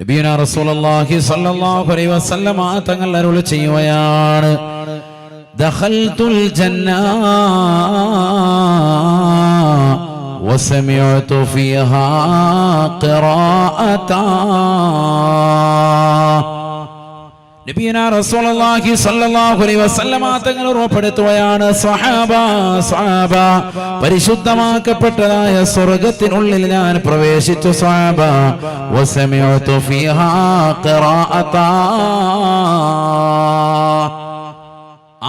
നബിയുനാ റസൂലുള്ളാഹി സ്വല്ലല്ലാഹു അലൈഹി വസല്ലം തങ്ങൾ അരുൾ ചെയ്യുകയാണ്, ദഖൽതുൽ ജന്ന വസമിഅതു ഫീഹാ ഖിറാഅത. നബിയുനാ റസൂലുള്ളാഹി സ്വല്ലല്ലാഹു അലൈഹി വസല്ലം തങ്ങൾ ഉറപ്പെടുത്തുകയാണ്, സ്വഹാബ പരിശുദ്ധമാക്കപ്പെട്ടതായ സ്വർഗ്ഗത്തിനുള്ളിൽ ഞാൻ പ്രവേശിച്ചു. സ്വഹാബ വസമിഅതു ഫീഹാ ഖിറാഅത.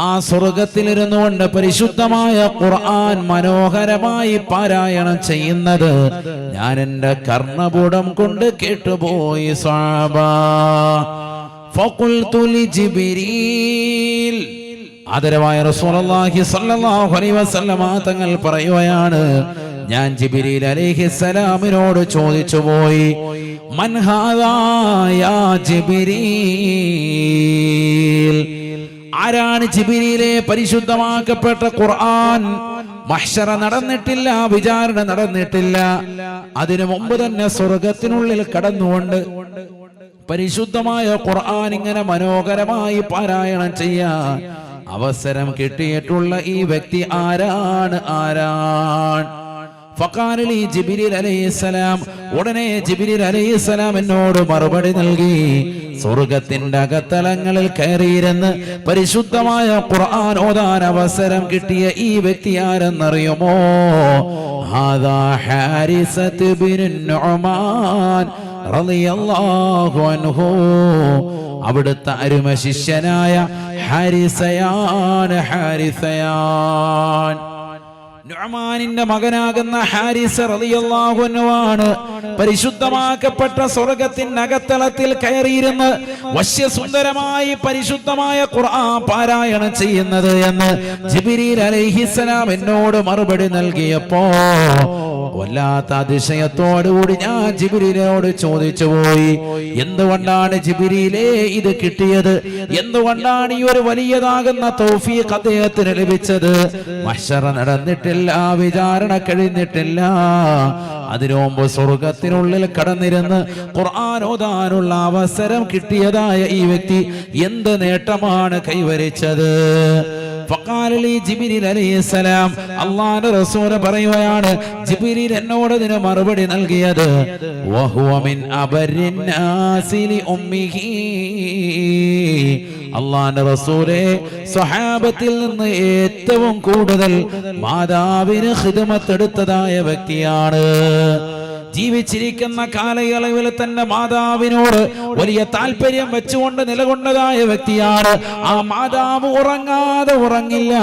ആ സ്വർഗത്തിലിരുന്നു കൊണ്ട് പരിശുദ്ധമായ ഖുർആൻ മനോഹരമായി പാരായണം ചെയ്യുന്നത് ഞാൻ എൻ്റെ കർണപുടം കൊണ്ട് കേട്ടുപോയി. സ്വഹാബ ഫഖുൽതു ലിജിബ്രീൽ, ആദരവായ റസൂലുള്ളാഹി സ്വല്ലല്ലാഹു അലൈഹി വസല്ലം തങ്ങൾ പറയുകയാണ്, ഞാൻ ജിബ്രീൽ അലൈഹിസ്സലാമിനോട് ചോദിച്ചു പോയി, മൻ ഹാദാ യാ ജിബ്രീൽ, ആരാണ് ജിബ്രീലെ പരിശുദ്ധമാക്കപ്പെട്ട ഖുർആൻ? മഹ്ശറ നടന്നിട്ടില്ല, വിചാരണ നടന്നിട്ടില്ല, അതിനു മുമ്പ് തന്നെ സ്വർഗത്തിനുള്ളിൽ കടന്നുകൊണ്ട് പരിശുദ്ധമായ ഖുർആൻ ഇങ്ങനെ മനോഹരമായി പാരായണം ചെയ്യാൻ അവസരം കിട്ടിയിട്ടുള്ള ഈ വ്യക്തി ആരാണ്? ഫഖാലി ജിബ്രീൽ അലൈഹിസ്സലാം, ഉടനെ ജിബ്രീൽ അലൈഹിസ്സലാം എന്നോട് മറുപടി നൽകി, സ്വർഗത്തിന്റെ അകത്തലങ്ങളിൽ കയറിയിരുന്ന് പരിശുദ്ധമായ ഖുർആൻ ഓതാൻ അവസരം കിട്ടിയ ഈ വ്യക്തി ആരെന്നറിയുമോ? ഹാദാ ഹാരിസത്ത് ബിൻ നുഅ്മാൻ റളിയല്ലാഹു അൻഹു, അവിടുത്തെ അരുമ ശിഷ്യനായ ഹാരിസയാണ്. നുഅ്മാനിന്റെ മകനാകുന്ന ഹാരിസ റളിയല്ലാഹു അൻഹു ആണ് പരിശുദ്ധമാക്കപ്പെട്ട സ്വർഗ്ഗത്തിന്റെ അകത്തളത്തിൽ കയറിയിരുന്ന് വശ്യസുന്ദരമായി പരിശുദ്ധമായ ഖുർആൻ പാരായണം ചെയ്യുന്നത് എന്ന് ജിബ്രീൽ അലൈഹിസ്സലാം എന്നോട് മറുപടി നൽകിയപ്പോ വല്ലാത്ത അതിശയത്തോടുകൂടി ഞാൻ ജിബ്രീലിനോട് ചോദിച്ചു പോയി, എന്തുകൊണ്ടാണ് ജിബ്രീലേ ഇത് കിട്ടിയത്? എന്തുകൊണ്ടാണ് ഈ ഒരു വലിയതാകുന്ന തൗഫീഖ് അദ്ദേഹത്തിന് ലഭിച്ചത്? മഹ്ശറ നടന്നിട്ടില്ല, വിചാരണ കഴിഞ്ഞിട്ടില്ല, അതിനു മുമ്പ് സ്വർഗത്തിനുള്ളിൽ കടന്നിരുന്ന് ഖുർആൻ ഓതാനുള്ള അവസരം കിട്ടിയതായ ഈ വ്യക്തി എന്ത് നേട്ടമാണ് കൈവരിച്ചത്? ഫഖാലി ജിബ്രീൽ അലൈഹിസ്സലാം, അല്ലാഹുവിന്റെ റസൂൽ പറയുകയാണ്, ജിബ്രീൽ എന്നോട് ഇതിന് മറുപടി നൽകിയത്, വഹുവ മിൻ അബരിൻ നാസി ലി ഉമ്മിഹി, അല്ലാഹുവിന്റെ റസൂലേ, സ്വഹാബത്തിൽ നിന്ന് ഏറ്റവും കൂടുതൽ മാതാവിന് ഖിദ്മത്ത് എടുത്തതായ വ്യക്തിയാണ്. ജീവിച്ചിരിക്കുന്ന കാലയളവിൽ തന്നെ മാതാവിനോട് വലിയ താല്പര്യം വെച്ചുകൊണ്ട് നിലകൊണ്ടതായ വ്യക്തിയാണ്. ആ മാതാവ് ഉറങ്ങാതെ ഉറങ്ങില്ല,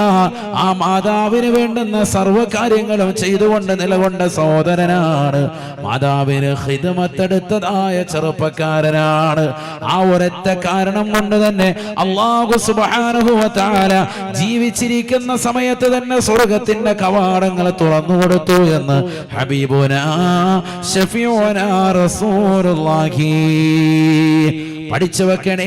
ആ മാതാവിന് വേണ്ടുന്ന സർവ്വകാര്യങ്ങളും ചെയ്തുകൊണ്ട് നിലകൊണ്ട സഹോദരനാണ്. മാതാവിന് ഖിദ്മത്തെടുത്തതായ ചെറുപ്പക്കാരനാണ്. ആ ഒരൊറ്റ കാരണം കൊണ്ട് തന്നെ അല്ലാഹു സുബ്ഹാനഹു വ തആല ജീവിച്ചിരിക്കുന്ന സമയത്ത് തന്നെ സ്വർഗ്ഗത്തിന്റെ കവാടങ്ങൾ തുറന്നു കൊടുത്തു എന്ന് ഹബീബുനാ ശഫീഉനാ റസൂലുള്ളാഹി. പഠിച്ചു വെക്കണേ,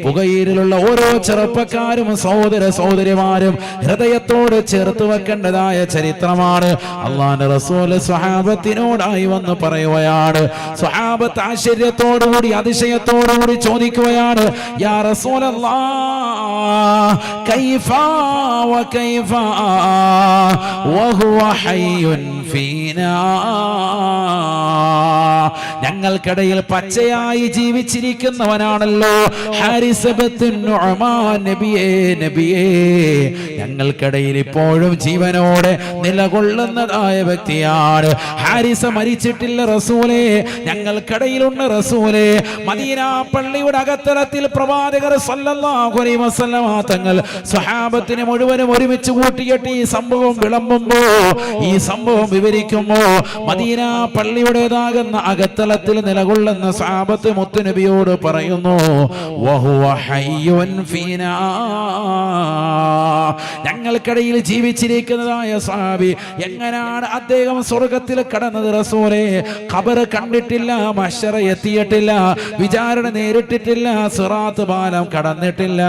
പുകയിലുള്ള ഓരോ ചെറുപ്പക്കാരും സഹോദര സഹോദരിമാരും ഹൃദയത്തോട് ചേർത്ത് വെക്കേണ്ടതായ ചരിത്രമാണ്. അല്ലാഹുവിന്റെ റസൂൽ സ്വഹാബത്തിനോടായി വന്ന് പറയുകയാണ്. സ്വഹാബത്ത് ആശ്ചര്യത്തോടുകൂടി അതിശയത്തോടുകൂടി ചോദിക്കുകയാണ്, യാ റസൂലല്ലാഹ്, കൈഫ വകൈഫ വഹുവ ഹയ്യുൻ ഫീനാ, ഞങ്ങൾക്കിടയിൽ പച്ചയായി ജീവിച്ചിരിക്കുന്നവനാണല്ലോ ഹാരിസ ബിൻ നുഅ്മാൻ. നബിയേ, ഞങ്ങൾക്കിടയിൽ ഇപ്പോഴും ജീവനോടെ നിലകൊള്ളുന്നതായ വ്യക്തിയാണ്. ഹാരിസ മരിച്ചിട്ടില്ല റസൂലേ, ഞങ്ങൾക്കിടയിലുണ്ട് റസൂലേ. മദീന പള്ളിയുടെ അകത്തളത്തിൽ പ്രവാചകർ സല്ലല്ലാഹു അലൈഹി വസല്ലം തങ്ങൾ സ്വഹാബത്തിനെ മുഴുവനും ഒരുമിച്ച് കൂട്ടിയിട്ട് ഈ സംഭവം വിളമ്പുമ്പോ, ഈ സംഭവം വിവരിക്കുമ്പോ, മദീന പള്ളിയുടേതാകുന്ന അകത്തളത്തിൽ നിലകൊള്ളുന്ന സ്വഹാബത്ത് മുത്തുനബിയോട് പറയുന്നു, വഹുവ ഹയ്യുൻ ഫീനാ. ഞങ്ങൾക്കിടയിൽ ജീവിച്ചിരിക്കുന്നതായ സ്വഹാബി എങ്ങനെയാണ് അദ്ദേഹം സ്വർഗത്തിൽ കടന്നത് റസൂലേ? ഖബർ കണ്ടിട്ടില്ല, മഹ്ശറ എത്തിയിട്ടില്ല, വിചാരണ നേരിട്ടിട്ടില്ല, സിറാത്ത് പാലം കടന്നിട്ടില്ല.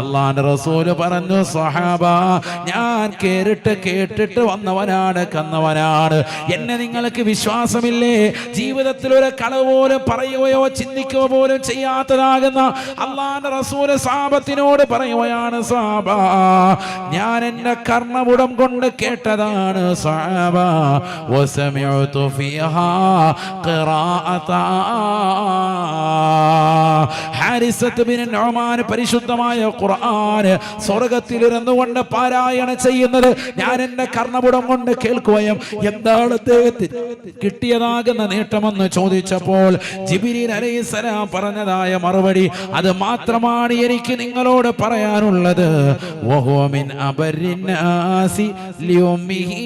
അല്ലാഹുവിന്റെ റസൂല് പറഞ്ഞു, സ്വഹാബ, ഞാൻ കേട്ടിട്ട് വന്നവനാണ്, കന്നവനാണ്. എന്നെ നിങ്ങൾക്ക് വിശ്വാസമില്ലേ? ജീവിതത്തിൽ ഒരു കളവ് പോലും പറയുകയോ ചിന്തിക്കുകയോ പോലും ചെയ്യാത്തതാകുന്ന അല്ലാഹുവിന്റെ റസൂല് സ്വഹാബത്തിനോട് പറയുകയാണ്, സ്വഹാബ, ഞാൻ എന്റെ കർണപുടം കൊണ്ട് കേട്ടതാണ് സ്വഹാബ. വസമിഉതു ഫീഹാ ഖിറാഅത. ഹാരിസത്ത് ബിൻ നുഅ്മാൻ പരിശുദ്ധമായ ഖുർആൻ സ്വർഗ്ഗത്തിലിരുന്നു കൊണ്ട് പാരായണം ചെയ്യുന്നത് ഞാൻ എന്റെ കർണപുടം കൊണ്ട് കേൾക്കുകയും എന്താണ് അദ്ദേഹത്തിന് കിട്ടിയതാകുന്ന നേട്ടമെന്ന് ചോദിച്ചപ്പോൾ ജിബ്രീൽ അലൈഹിസ്സലാം പറഞ്ഞതായ മറുപടി, അത് മാത്രമാണ് എനിക്ക് നിങ്ങളോട് പറയാനുള്ളത്. വഹുവ മിൻ അബരിന്നാസി ലിയുമ്മിഹി.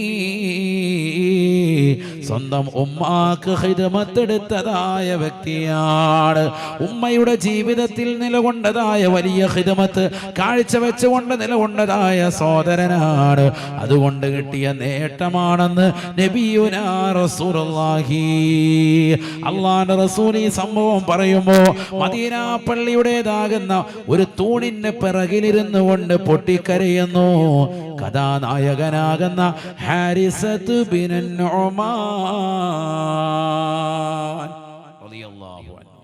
സ്വന്തം ഉമ്മാക്ക് ഖിദ്മത്തെടുത്തതായ വ്യക്തിയാണ്. ഉമ്മയുടെ ജീവിതത്തിൽ നിലകൊണ്ടതായ വലിയ ഖിദ്മത്ത് കാഴ്ചവെച്ചുകൊണ്ട് നിലകൊണ്ടതായ സഹോദരനാണ്. അതുകൊണ്ട് കിട്ടിയ നേട്ടമാണെന്ന് നബിയുനാ റസൂലുള്ളാഹി. അല്ലാഹുവിന്റെ റസൂൽ ഈ സംഭവം പറയുമ്പോൾ മദീന പള്ളിയുടേതാകുന്ന ഒരു തൂണിന്റെ പിറകിലിരുന്നു കൊണ്ട് പൊട്ടിക്കരയുന്നു. കഥാനായകനാകുന്ന ഹാരിസത്ത് ബിൻ നുഅ്മാൻ റളിയല്ലാഹു അൻഹു.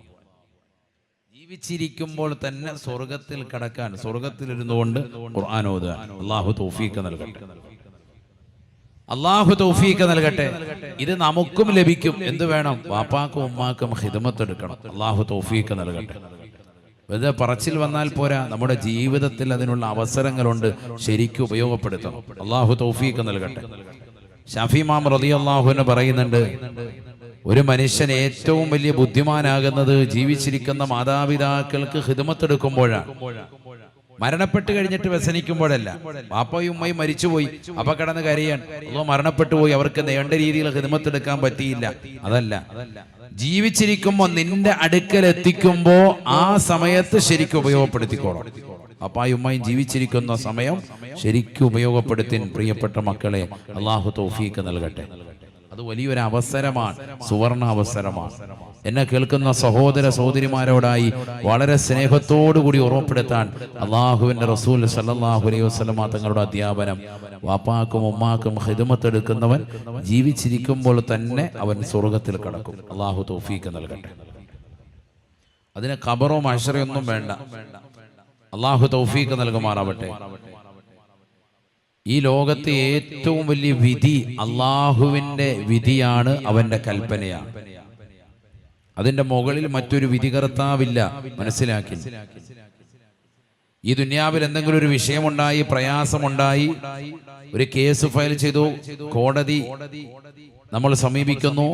ജീവിച്ചിരിക്കുമ്പോൾ തന്നെ സ്വർഗത്തിൽ കടക്കാൻ, സ്വർഗത്തിലിരുന്നു കൊണ്ട് ഖുർആൻ ഓതുക. അല്ലാഹു തൗഫീഖ് നൽകട്ടെ, അല്ലാഹു തൗഫീഖ് നൽകട്ടെ. ഇത് നമുക്കും ലഭിക്കും. എന്ത് വേണം? വാപ്പാക്കും ഉമ്മാക്കും ഖിദ്മത്ത് എടുക്കണം. അല്ലാഹു തൗഫീഖ് നൽകട്ടെ. വെറുതെ പറച്ചിൽ വന്നാൽ പോരാ, നമ്മുടെ ജീവിതത്തിൽ അതിനുള്ള അവസരങ്ങളുണ്ട്, ശരിക്കും ഉപയോഗപ്പെടുത്തണം. അല്ലാഹു തൗഫീഖ് നൽകട്ടെ. ശാഫി ഇമാം റളിയല്ലാഹു അൻഹു പറയുന്നുണ്ട്, ഒരു മനുഷ്യൻ ഏറ്റവും വലിയ ബുദ്ധിമാനാകുന്നത് ജീവിച്ചിരിക്കുന്ന മാതാപിതാക്കൾക്ക് ഖിദ്മത്ത് എടുക്കുമ്പോഴാണ്. മരണപ്പെട്ട് കഴിഞ്ഞിട്ട് വ്യസനിക്കുമ്പോഴല്ല. വാപ്പയും ഉമ്മയും മരിച്ചുപോയി, അപ്പൊ കടന്ന് കരയാൻ, അതോ മരണപ്പെട്ടു പോയി, അവർക്ക് വേണ്ട രീതിയിൽ ഖിദ്മത്ത് എടുക്കാൻ പറ്റിയില്ല, അതല്ല. ജീവിച്ചിരിക്കുമ്പോ നിന്റെ അടുക്കൽ എത്തിക്കുമ്പോ ആ സമയത്ത് ശരിക്കും ഉപയോഗപ്പെടുത്തിക്കോളാം. അപ്പായും ഉമ്മയും ജീവിച്ചിരിക്കുന്ന സമയം ശരിക്കും ഉപയോഗപ്പെടുത്തിൻ പ്രിയപ്പെട്ട മക്കളെ. അല്ലാഹു തൗഫീഖ് നൽകട്ടെ. അത് വലിയൊരു അവസരമാണ്, സുവർണ അവസരമാണ്. എന്നെ കേൾക്കുന്ന സഹോദര സഹോദരിമാരോടായി വളരെ സ്നേഹത്തോടുകൂടി ഓർമ്മപ്പെടുത്താൻ അള്ളാഹുവിൻ്റെ റസൂൽ സല്ലല്ലാഹു അലൈഹി വസല്ലം തങ്ങളുടെ അധ്യാപനം, വാപ്പാക്കും ഉമ്മാക്കും ഖിദ്മത്ത് എടുക്കുന്നവൻ ജീവിച്ചിരിക്കുമ്പോൾ തന്നെ അവൻ സ്വർഗത്തിൽ കടക്കും. അള്ളാഹു തൗഫീഖ് നൽകട്ടെ. അതിന് ഖബറോ മഹ്ശറോ ഒന്നും വേണ്ട. അള്ളാഹു തൗഫീഖ് നൽകുമാറാവട്ടെ. ഈ ലോകത്തെ ഏറ്റവും വലിയ വിധി അള്ളാഹുവിൻ്റെ വിധിയാണ്, അവന്റെ കൽപ്പനയാണ്. അതിന്റെ മുകളിൽ മറ്റൊരു വിധികർത്താവില്ല. മനസ്സിലാക്കി. ഈ ദുനിയാവിൽ എന്തെങ്കിലും ഒരു വിഷയമുണ്ടായി, പ്രയാസമുണ്ടായി, ഒരു കേസ് ഫയൽ ചെയ്തു, കോടതി നമ്മൾ സമീപിക്കുന്നു,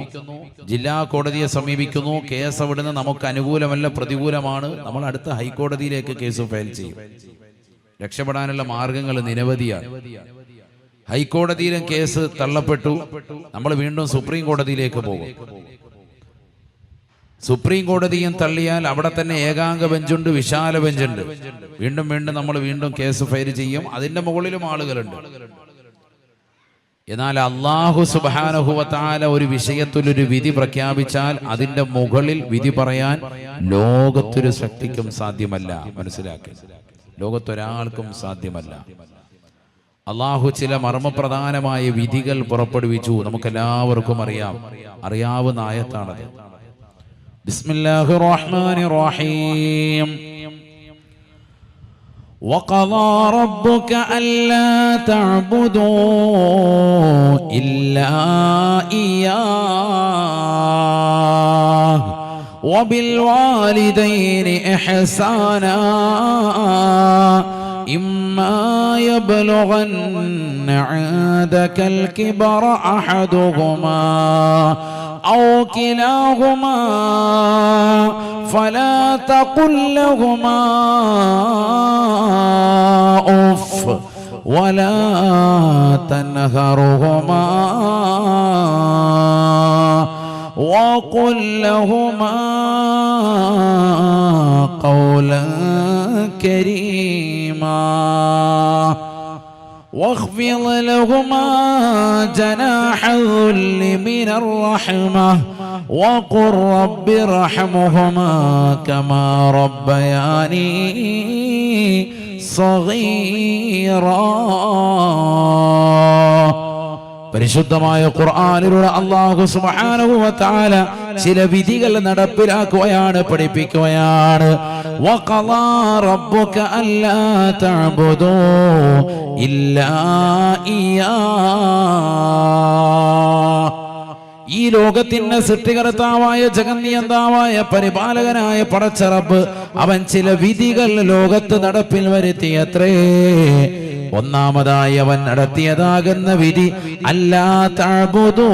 ജില്ലാ കോടതിയെ സമീപിക്കുന്നു, കേസ് അവിടുന്ന് നമുക്ക് അനുകൂലമല്ല, പ്രതികൂലമാണ്, നമ്മൾ അടുത്ത ഹൈക്കോടതിയിലേക്ക് കേസ് ഫയൽ ചെയ്യും. രക്ഷപ്പെടാനുള്ള മാർഗങ്ങൾ നിരവധിയാണ്. ഹൈക്കോടതിയിലും കേസ് തള്ളപ്പെട്ടു, നമ്മൾ വീണ്ടും സുപ്രീം കോടതിയിലേക്ക് പോകും. സുപ്രീം കോടതിയും തള്ളിയാൽ അവിടെ തന്നെ ഏകാംഗ ബെഞ്ചുണ്ട്, വിശാല ബെഞ്ചുണ്ട്. വീണ്ടും നമ്മൾ കേസ് ഫയൽ ചെയ്യും. അതിന്റെ മുകളിലും ആളുകളുണ്ട്. എന്നാൽ അല്ലാഹു സുബ്ഹാനഹു വ തആല ഒരു വിഷയത്തിലൊരു വിധി പ്രഖ്യാപിച്ചാൽ അതിന്റെ മുകളിൽ വിധി പറയാൻ ലോകത്തൊരു ശക്തിക്കും സാധ്യമല്ല. മനസ്സിലാക്കി, ലോകത്തൊരാൾക്കും സാധ്യമല്ല. അള്ളാഹു ചില മർമ്മപ്രധാനമായ വിധികൾ പുറപ്പെടുവിച്ചു. നമുക്കെല്ലാവർക്കും അറിയാവുന്ന ആയത്താണത്. ബിസ്മില്ലാഹിർ റഹ്മാനിർ റഹീം. وقضى ربك ألا تعبدوا إلا إياه وبالوالدين إحسانا إما يبلغن عندك الكبر أحدهما أو كلاهما فلا تقل لهما أف ولا تنهرهما وقل لهما قولا كريما واخفض لهما جناح الذل من الرحمة وقل رب ارحمهما كما ربياني صغيرا. പരിശുദ്ധമായ ഖുർആനിലൂടെ അല്ലാഹു സുബ്ഹാനഹു വ തആല ചില വിധികൾ നടപ്പിലാക്കുകയാണ്, പഠിപ്പിക്കുകയാണ്. വഖളാ റബ്ബുക അല്ലാ തഅബുദൂ ഇല്ലാ ഇയ്യാ. ഈ ലോകത്തിന്റെ സൃഷ്ടികർത്താവായ ജഗന്നിയന്താവായ പരിപാലകനായ പടച്ച റബ്ബ് അവൻ ചില വിധികൾ ലോകത്ത് നടപ്പിൽ വരുത്തിയത്രേ. ഒന്നാമതായി അവൻ നടത്തിയതാകുന്ന വിധി അല്ലാ തഅബുദൂ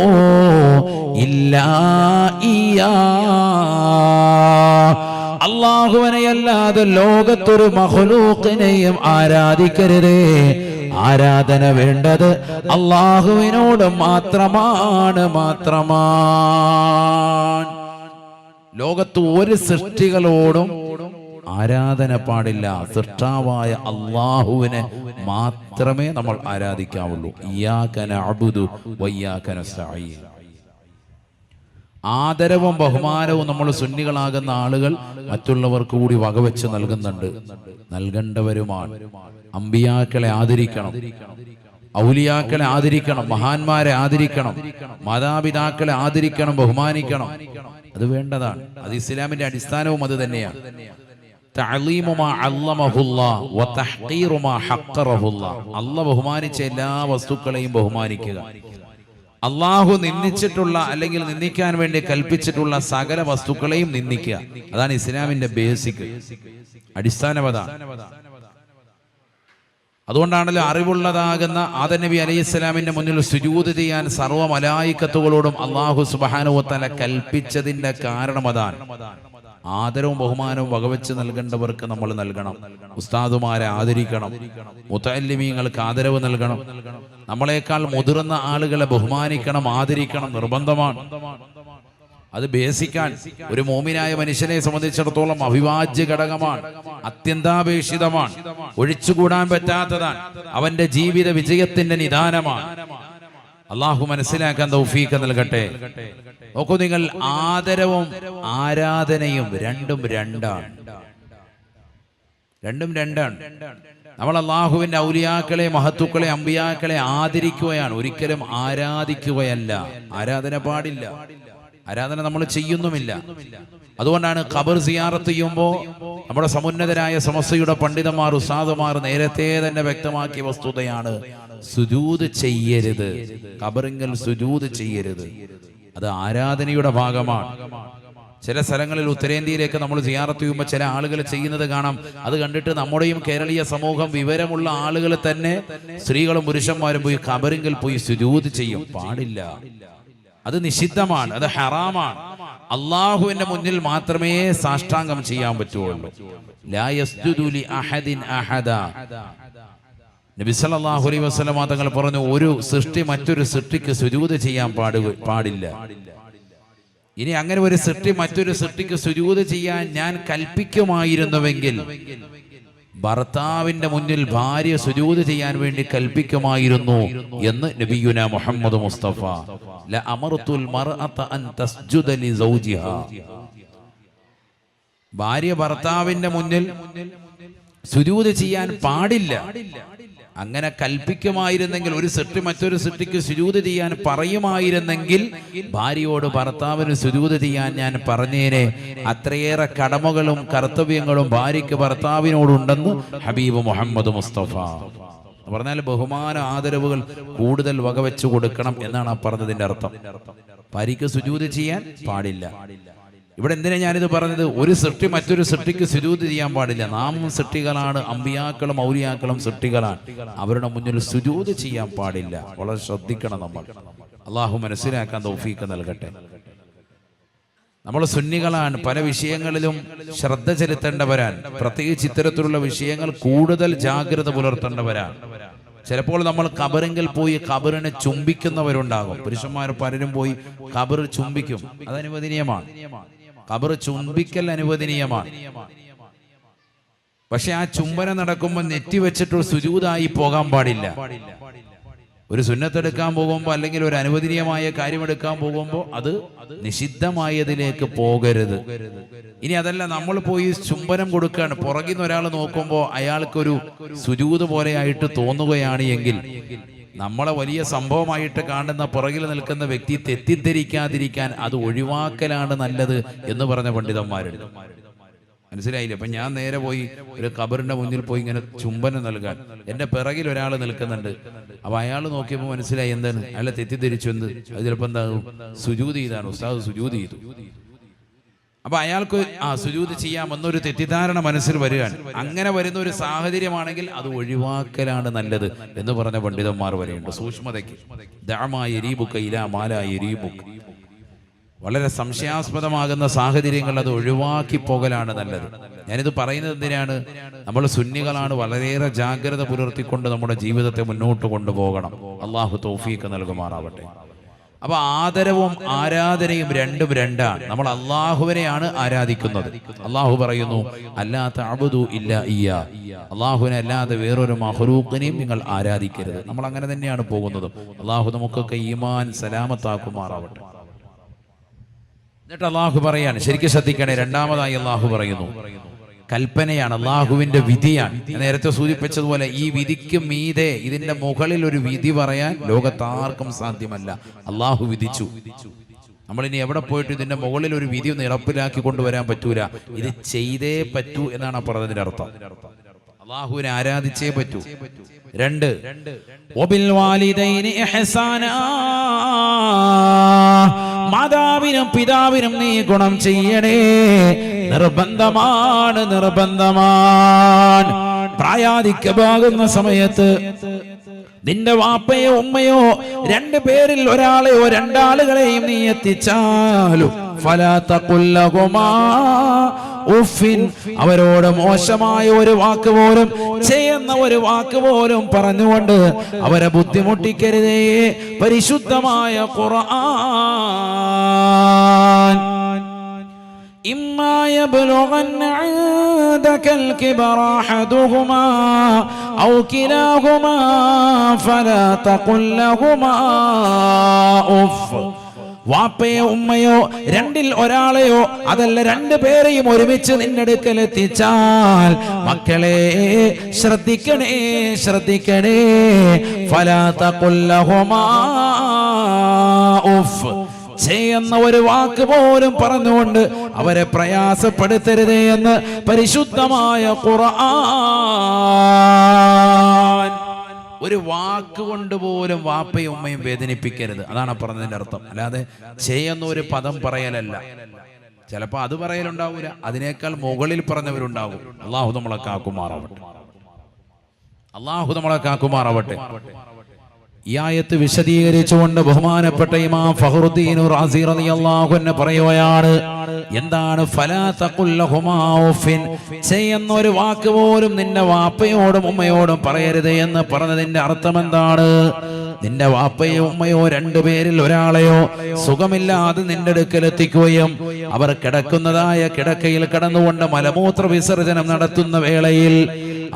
ഇല്ലാ ഇയ്യാ. അല്ലാഹുവിനെയല്ലാതെ ലോകത്തൊരു മഖ്ലൂഖിനെയും ആരാധിക്കരുതേ. ആരാധന വേണ്ടത് അല്ലാഹുവിനോട് മാത്രമാണ്. ലോകത്ത് ഒരു സൃഷ്ടികളോടും ആരാധന പാടില്ല. സൃഷ്ടാവായ അല്ലാഹുവിനെ മാത്രമേ നമ്മൾ ആരാധിക്കാവുള്ളൂ. ഇയ്യാക നഅ്ബുദു വഇയ്യാക നസ്തഈൻ. ആദരവും ബഹുമാനവും നമ്മൾ സുന്നികളാകുന്ന ആളുകൾ മറ്റുള്ളവർക്ക് കൂടി വകവെച്ച് നൽകുന്നുണ്ട്, നൽകേണ്ടവരുമാണ്. അമ്പിയാക്കളെ ആദരിക്കണം, ഔലിയാക്കളെ ആദരിക്കണം, മഹാന്മാരെ ആദരിക്കണം, മാതാപിതാക്കളെ ആദരിക്കണം, ബഹുമാനിക്കണം. അത് വേണ്ടതാണ്. അത് ഇസ്ലാമിന്റെ അടിസ്ഥാനവും അത് തന്നെയാണ്. തഅലീമു മാ അല്ലമഹുല്ലാഹ് വ തഹ്ഖീറു മാ ഹഖറഹുല്ലാഹ്. അല്ലാഹു ബഹുമാനിച്ച എല്ലാ വസ്തുക്കളെയും ബഹുമാനിക്കുക. അള്ളാഹു നിന്ദിച്ചിട്ടുള്ള അല്ലെങ്കിൽ നിന്ദിക്കാൻ വേണ്ടി കൽപ്പിച്ചിട്ടുള്ള സകല വസ്തുക്കളെയും നിന്ദിക്കുക. അതാണ് ഇസ്ലാമിന്റെ ബേസിക് അടിസ്ഥാനപത. അതുകൊണ്ടാണല്ലോ അറിവുള്ളതാകുന്ന ആദം നബി അലൈഹിസ്സലാമിന്റെ മുന്നിൽ സുജൂദ് ചെയ്യാൻ സർവ്വ മലായികത്തുകളോടും അള്ളാഹു സുബ്ഹാനഹു വ തആല കൽപ്പിച്ചതിന്റെ കാരണം അതാണ്. ആദരവും ബഹുമാനവും വകവെച്ച് നൽകേണ്ടവർക്ക് നമ്മൾ നൽകണം. ഉസ്താദുമാരെ ആദരിക്കണം, മുതഅല്ലിമീങ്ങൾക്ക് ആദരവ് നൽകണം, നമ്മളെക്കാൾ മുതിർന്ന ആളുകളെ ബഹുമാനിക്കണം, ആദരിക്കണം, നിർബന്ധമാണ്. അത് ബേസിക്കാൻ ഒരു മോമിനായ മനുഷ്യനെ സംബന്ധിച്ചിടത്തോളം അവിഭാജ്യ ഘടകമാണ്, അത്യന്താപേക്ഷിതമാണ്, ഒഴിച്ചുകൂടാൻ പറ്റാത്തതാണ്, അവന്റെ ജീവിത വിജയത്തിന്റെ നിദാനമാണ്. അള്ളാഹു മനസ്സിലാക്കാൻ തൗഫീഖ് നൽകട്ടെ. നോക്കൂ നിങ്ങൾ, ആദരവും ആരാധനയും രണ്ടും രണ്ടാണ്. നമ്മൾ അള്ളാഹുവിന്റെ ഔലിയാക്കളെ, മഹത്തുക്കളെ, അമ്പിയാക്കളെ ആദരിക്കുകയാണ്, ഒരിക്കലും ആരാധിക്കുകയല്ല. ആരാധന പാടില്ല, ആരാധന നമ്മൾ ചെയ്യുന്നുമില്ല. അതുകൊണ്ടാണ് ഖബർ സിയാറത്ത് ചെയ്യുമ്പോൾ നമ്മുടെ സമുന്നതരായ സമസ്തയുടെ പണ്ഡിതന്മാർ, ഉസ്താദുമാർ നേരത്തെ തന്നെ വ്യക്തമാക്കിയ വസ്തുതയാണ്, സുജൂദ് ചെയ്യരുത്, ഖബറിങ്കൽ സുജൂദ് ചെയ്യരുത്. അത് ആരാധനയുടെ ഭാഗമാണ്. ചില സ്ഥലങ്ങളിൽ ഉത്തരേന്ത്യയിലേക്ക് നമ്മൾ സിയാറത്ത് ചെയ്യുമ്പോൾ ചില ആളുകൾ ചെയ്യുന്നത് കാണാം. അത് കണ്ടിട്ട് നമ്മുടെയും കേരളീയ സമൂഹം, വിവരമുള്ള ആളുകൾ തന്നെ, സ്ത്രീകളും പുരുഷന്മാരും പോയി ഖബറിങ്കൽ പോയി സുജൂദ് ചെയ്യും. പാടില്ല, അത് നിഷിദ്ധമാണ്, അത് ഹറാമാണ്. അള്ളാഹുവിന്റെ മുന്നിൽ മാത്രമേ സാഷ്ടാംഗം ചെയ്യാൻ പറ്റുള്ളൂ. ലാ യസ്ജുദു ലി അഹദിൻ അഹദ. നബി സല്ലല്ലാഹു അലൈഹി വസല്ലം തങ്ങൾ പറഞ്ഞു, ഒരു സൃഷ്ടി മറ്റൊരു സൃഷ്ടിക്ക് സുജൂദ് ചെയ്യാൻ പാടില്ല. ഇനി അങ്ങനെ ഒരു സൃഷ്ടി മറ്റൊരു സൃഷ്ടിക്ക് സുജൂദ് ചെയ്യാൻ ഞാൻ കൽപ്പിക്കുമായിരുന്നുവെങ്കിൽ ഭർത്താവിന്റെ മുന്നിൽ ഭാര്യ സുജൂദ് ചെയ്യാൻ വേണ്ടി കൽപ്പിക്കുമായിരുന്നു എന്ന് നബിയുനാ മുഹമ്മദ് മുസ്തഫ. ല അമർതുൽ മർഅത അൻ തസ്ജുദ ലി സൗജിഹാ. ഭാര്യ ഭർത്താവിന്റെ മുന്നിൽ സുജൂദ് ചെയ്യാൻ പാടില്ല. അങ്ങനെ കൽപ്പിക്കുമായിരുന്നെങ്കിൽ, ഒരു സൃഷ്ടി മറ്റൊരു സൃഷ്ടിക്ക് സുജൂദ് ചെയ്യാൻ പറയുമായിരുന്നെങ്കിൽ ഭാര്യയോട് ഭർത്താവിന് സുജൂദ് ചെയ്യാൻ ഞാൻ പറഞ്ഞേനെ. അത്രയേറെ കടമകളും കർത്തവ്യങ്ങളും ഭാര്യയ്ക്ക് ഭർത്താവിനോടുണ്ടെന്ന് ഹബീബ് മുഹമ്മദ് മുസ്തഫ. പറഞ്ഞാൽ ബഹുമാന ആദരവുകൾ കൂടുതൽ വകവെച്ചു കൊടുക്കണം എന്നാണ് ആ പറഞ്ഞതിന്റെ അർത്ഥം. ഭാര്യയ്ക്ക് സുജൂദ് ചെയ്യാൻ പാടില്ല. ഇവിടെ എന്തിനാ ഞാനിത് പറഞ്ഞത്? ഒരു സൃഷ്ടി മറ്റൊരു സൃഷ്ടിക്ക് സുജൂദ് ചെയ്യാൻ പാടില്ല. നാമും സൃഷ്ടികളാണ്, അമ്പിയാക്കളും ഔലിയാക്കളും സൃഷ്ടികളാണ്, അവരുടെ മുന്നിൽ സുജൂദ് ചെയ്യാൻ പാടില്ല. വളരെ ശ്രദ്ധിക്കണം നമ്മൾ. അള്ളാഹു മനസ്സിലാക്കാൻ തൗഫീഖ് നൽകട്ടെ. നമ്മൾ സുന്നികളാണ്, പല വിഷയങ്ങളിലും ശ്രദ്ധ ചെലുത്തേണ്ടവരാണ്. പ്രത്യേകിച്ച് ഇത്തരത്തിലുള്ള വിഷയങ്ങൾ കൂടുതൽ ജാഗ്രത പുലർത്തേണ്ടവരാണ്. ചിലപ്പോൾ നമ്മൾ ഖബറിങ്കിൽ പോയി ഖബറിനെ ചുംബിക്കുന്നവരുണ്ടാകും. പുരുഷന്മാർ പലരും പോയി ഖബർ ചുംബിക്കും. അത് അനുവദനീയമാണ്. ഖബർ ചുംബിക്കൽ അനുവദനീയമാണ്. പക്ഷെ ആ ചുംബനം നടക്കുമ്പോൾ നെറ്റി വെച്ചിട്ട് സുജൂദായി പോകാൻ പാടില്ല. ഒരു സുന്നത്തെടുക്കാൻ പോകുമ്പോൾ അല്ലെങ്കിൽ ഒരു അനുവദനീയമായ കാര്യമെടുക്കാൻ പോകുമ്പോൾ അത് നിഷിദ്ധമായതിലേക്ക് പോകരുത്. ഇനി അതല്ല, നമ്മൾ പോയി ചുംബനം കൊടുക്കുകയാണ്, പുറകിൽ നിന്ന് ഒരാൾ നോക്കുമ്പോൾ അയാൾക്കൊരു സുജൂദ് പോലെ ആയിട്ട് തോന്നുകയാണ് എങ്കിൽ നമ്മളെ വലിയ സംഭവമായിട്ട് കാണുന്ന പുറകിൽ നിൽക്കുന്ന വ്യക്തി തെറ്റിദ്ധരിക്കാതിരിക്കാൻ അത് ഒഴിവാക്കലാണ് നല്ലത് എന്ന് പറഞ്ഞ പണ്ഡിതന്മാരുണ്ട്. മനസ്സിലായില്ലേ? അപ്പൊ ഞാൻ നേരെ പോയി ഒരു ഖബറിന്റെ മുന്നിൽ പോയി ഇങ്ങനെ ചുംബനം നൽകാൻ, എന്റെ പിറകിൽ ഒരാൾ നിൽക്കുന്നുണ്ട്. അപ്പൊ അയാൾ നോക്കിയപ്പോൾ മനസ്സിലായി എന്താണ്, അയാളെ തെറ്റിദ്ധരിച്ചു. എന്ത് അത് ചിലപ്പോൾ എന്താകും, സുജൂദ് ചെയ്താണ്, ഉസ്താദ് സുജൂദ് ചെയ്തു. അപ്പൊ അയാൾക്ക് സുജൂദ് ചെയ്യാമെന്നൊരു തെറ്റിദ്ധാരണ മനസ്സിൽ വരികയാണ്. അങ്ങനെ വരുന്ന ഒരു സാഹചര്യമാണെങ്കിൽ അത് ഒഴിവാക്കലാണ് നല്ലത് എന്ന് പറഞ്ഞ പണ്ഡിതന്മാർ വരെയുണ്ട്. സൂക്ഷ്മതയ്ക്ക് വളരെ സംശയാസ്പദമാകുന്ന സാഹചര്യങ്ങൾ അത് ഒഴിവാക്കി പോകലാണ് നല്ലത്. ഞാനിത് പറയുന്നത് എന്തിനാണ്? നമ്മൾ സുന്നികളാണ്, വളരെയേറെ ജാഗ്രത പുലർത്തിക്കൊണ്ട് നമ്മുടെ ജീവിതത്തെ മുന്നോട്ട് കൊണ്ടുപോകണം. അള്ളാഹു തൗഫീഖ് നൽകുമാറാവട്ടെ. അപ്പൊ ആദരവും ആരാധനയും രണ്ടും രണ്ടാണ്. നമ്മൾ അള്ളാഹുവിനെയാണ് ആരാധിക്കുന്നത്. അള്ളാഹു പറയുന്നു, അല്ലാ തഅബുദു ഇല്ലാ ഇയ്യാ, അള്ളാഹുവിനെ അല്ലാതെ വേറൊരു മഖ്ലൂഖിനെയും നിങ്ങൾ ആരാധിക്കരുത്. നമ്മൾ അങ്ങനെ തന്നെയാണ് പോകുന്നത്. അള്ളാഹു നമുക്കൊക്കെ ഈമാൻ സലാമത്താക്കുമാറാവട്ടെ. എന്നിട്ട് അള്ളാഹു പറയാണ്, ശരിക്കും ശ്രദ്ധിക്കണേ, രണ്ടാമതായി അള്ളാഹു പറയുന്നു, കൽപ്പനയാണ്, അള്ളാഹുവിന്റെ വിധിയാണ്. നേരത്തെ സൂചിപ്പിച്ചതുപോലെ ഈ വിധിക്ക് മീതെ ഇതിന്റെ മുകളിൽ ഒരു വിധി പറയാൻ ലോകത്താർക്കും സാധ്യമല്ല. അള്ളാഹു വിധിച്ചു. നമ്മളിനി എവിടെ പോയിട്ട് ഇതിന്റെ മുകളിൽ ഒരു വിധി ഒന്ന് നടപ്പിലാക്കി കൊണ്ടുവരാൻ പറ്റൂല. ഇത് ചെയ്തേ പറ്റൂ എന്നാണ് പറഞ്ഞതിന്റെ അർത്ഥം. അള്ളാഹുവിനെ ആരാധിച്ചേ പറ്റൂ. രണ്ട്, വബിൽ വാലിദൈനി ഇഹ്സാനാ, മാതാവിനും പിതാവിനും നീ ഗുണം ചെയ്യണേ. നിർബന്ധമാണ്, നിർബന്ധമാണ്. പ്രായാധിക്യമാകുന്ന സമയത്ത് നിന്റെ വാപ്പയോ ഉമ്മയോ രണ്ടു പേരിൽ ഒരാളെയോ രണ്ടാളുകളെയും നീ എത്തിച്ചാലും ഫലാ തഖുൽ ലഹുമാ ഉഫിൻ, അവരോട് മോശമായ ഒരു വാക്ക് പോലും, ചെയ്യുന്ന ഒരു വാക്ക് പോലും പറഞ്ഞുകൊണ്ട് അവരെ ബുദ്ധിമുട്ടിക്കരുതേ. പരിശുദ്ധമായ ഖുർആൻ, ഇമ്മാ യബ്ലുഗന്ന ഇൻദകൽ കിബറ അഹദുഹുമാ ഔ കിലാഹുമാ ഫലാ തഖുൽ ലഹുമാ ഉഫ്. വാപ്പയോ ഉമ്മയോ രണ്ടിൽ ഒരാളെയോ അതല്ല രണ്ടു പേരെയും ഒരുമിച്ച് നിന്റെ അടുക്കൽ എത്തിച്ചാൽ മക്കളെ ശ്രദ്ധിക്കണേ, ശ്രദ്ധിക്കണേ. ഫലാ തഖുൽ ലഹുമാ ഉഫ്, ചെയ്യുന്ന ഒരു വാക്ക് പോലും പറഞ്ഞുകൊണ്ട് അവരെ പ്രയാസപ്പെടുത്തരുതേ എന്ന് പരിശുദ്ധമായ ഖുർആൻ. ഒരു വാക്ക് കൊണ്ട് പോലും വാപ്പയും ഉമ്മയും വേദനിപ്പിക്കരുത്, അതാണ് പറഞ്ഞതിന്റെ അർത്ഥം. അല്ലാതെ ചെയ്യുന്ന ഒരു പദം പറയലല്ല. ചിലപ്പോ അത് പറയലുണ്ടാവൂല, അതിനേക്കാൾ മുകളിൽ പറഞ്ഞവരുണ്ടാവും. അള്ളാഹു നമ്മളെ കാക്കുമാറാവട്ടെ, അള്ളാഹു നമ്മളെ കാക്കുമാറാവട്ടെ. ഈ ആയത്ത് വിശദീകരിച്ചുകൊണ്ട് ബഹുമാനപ്പെട്ട ഇമാം ഫഖ്റുദ്ദീൻ റാസി റളിയല്ലാഹു അൻഹു പറയുകയാണ്, എന്താണ് ഫലാ തഖുൽ ലഹുമാ ഉഫിൻ, ചെയ്യുന്ന ഒരു വാക്ക് പോലും നിന്റെ വാപ്പയോടും ഉമ്മയോടും പറയരുത് എന്ന് പറഞ്ഞതിന്റെ അർത്ഥം എന്താണ്? നിന്റെ വാപ്പയോ ഉമ്മയോ രണ്ടുപേരിൽ ഒരാളെയോ സുഖമില്ലാതെ നിന്റെ അടുക്കൽ എത്തിക്കുകയും അവർ കിടക്കുന്നതായ കിടക്കയിൽ കിടന്നുകൊണ്ട് മലമൂത്ര വിസർജനം നടത്തുന്ന വേളയിൽ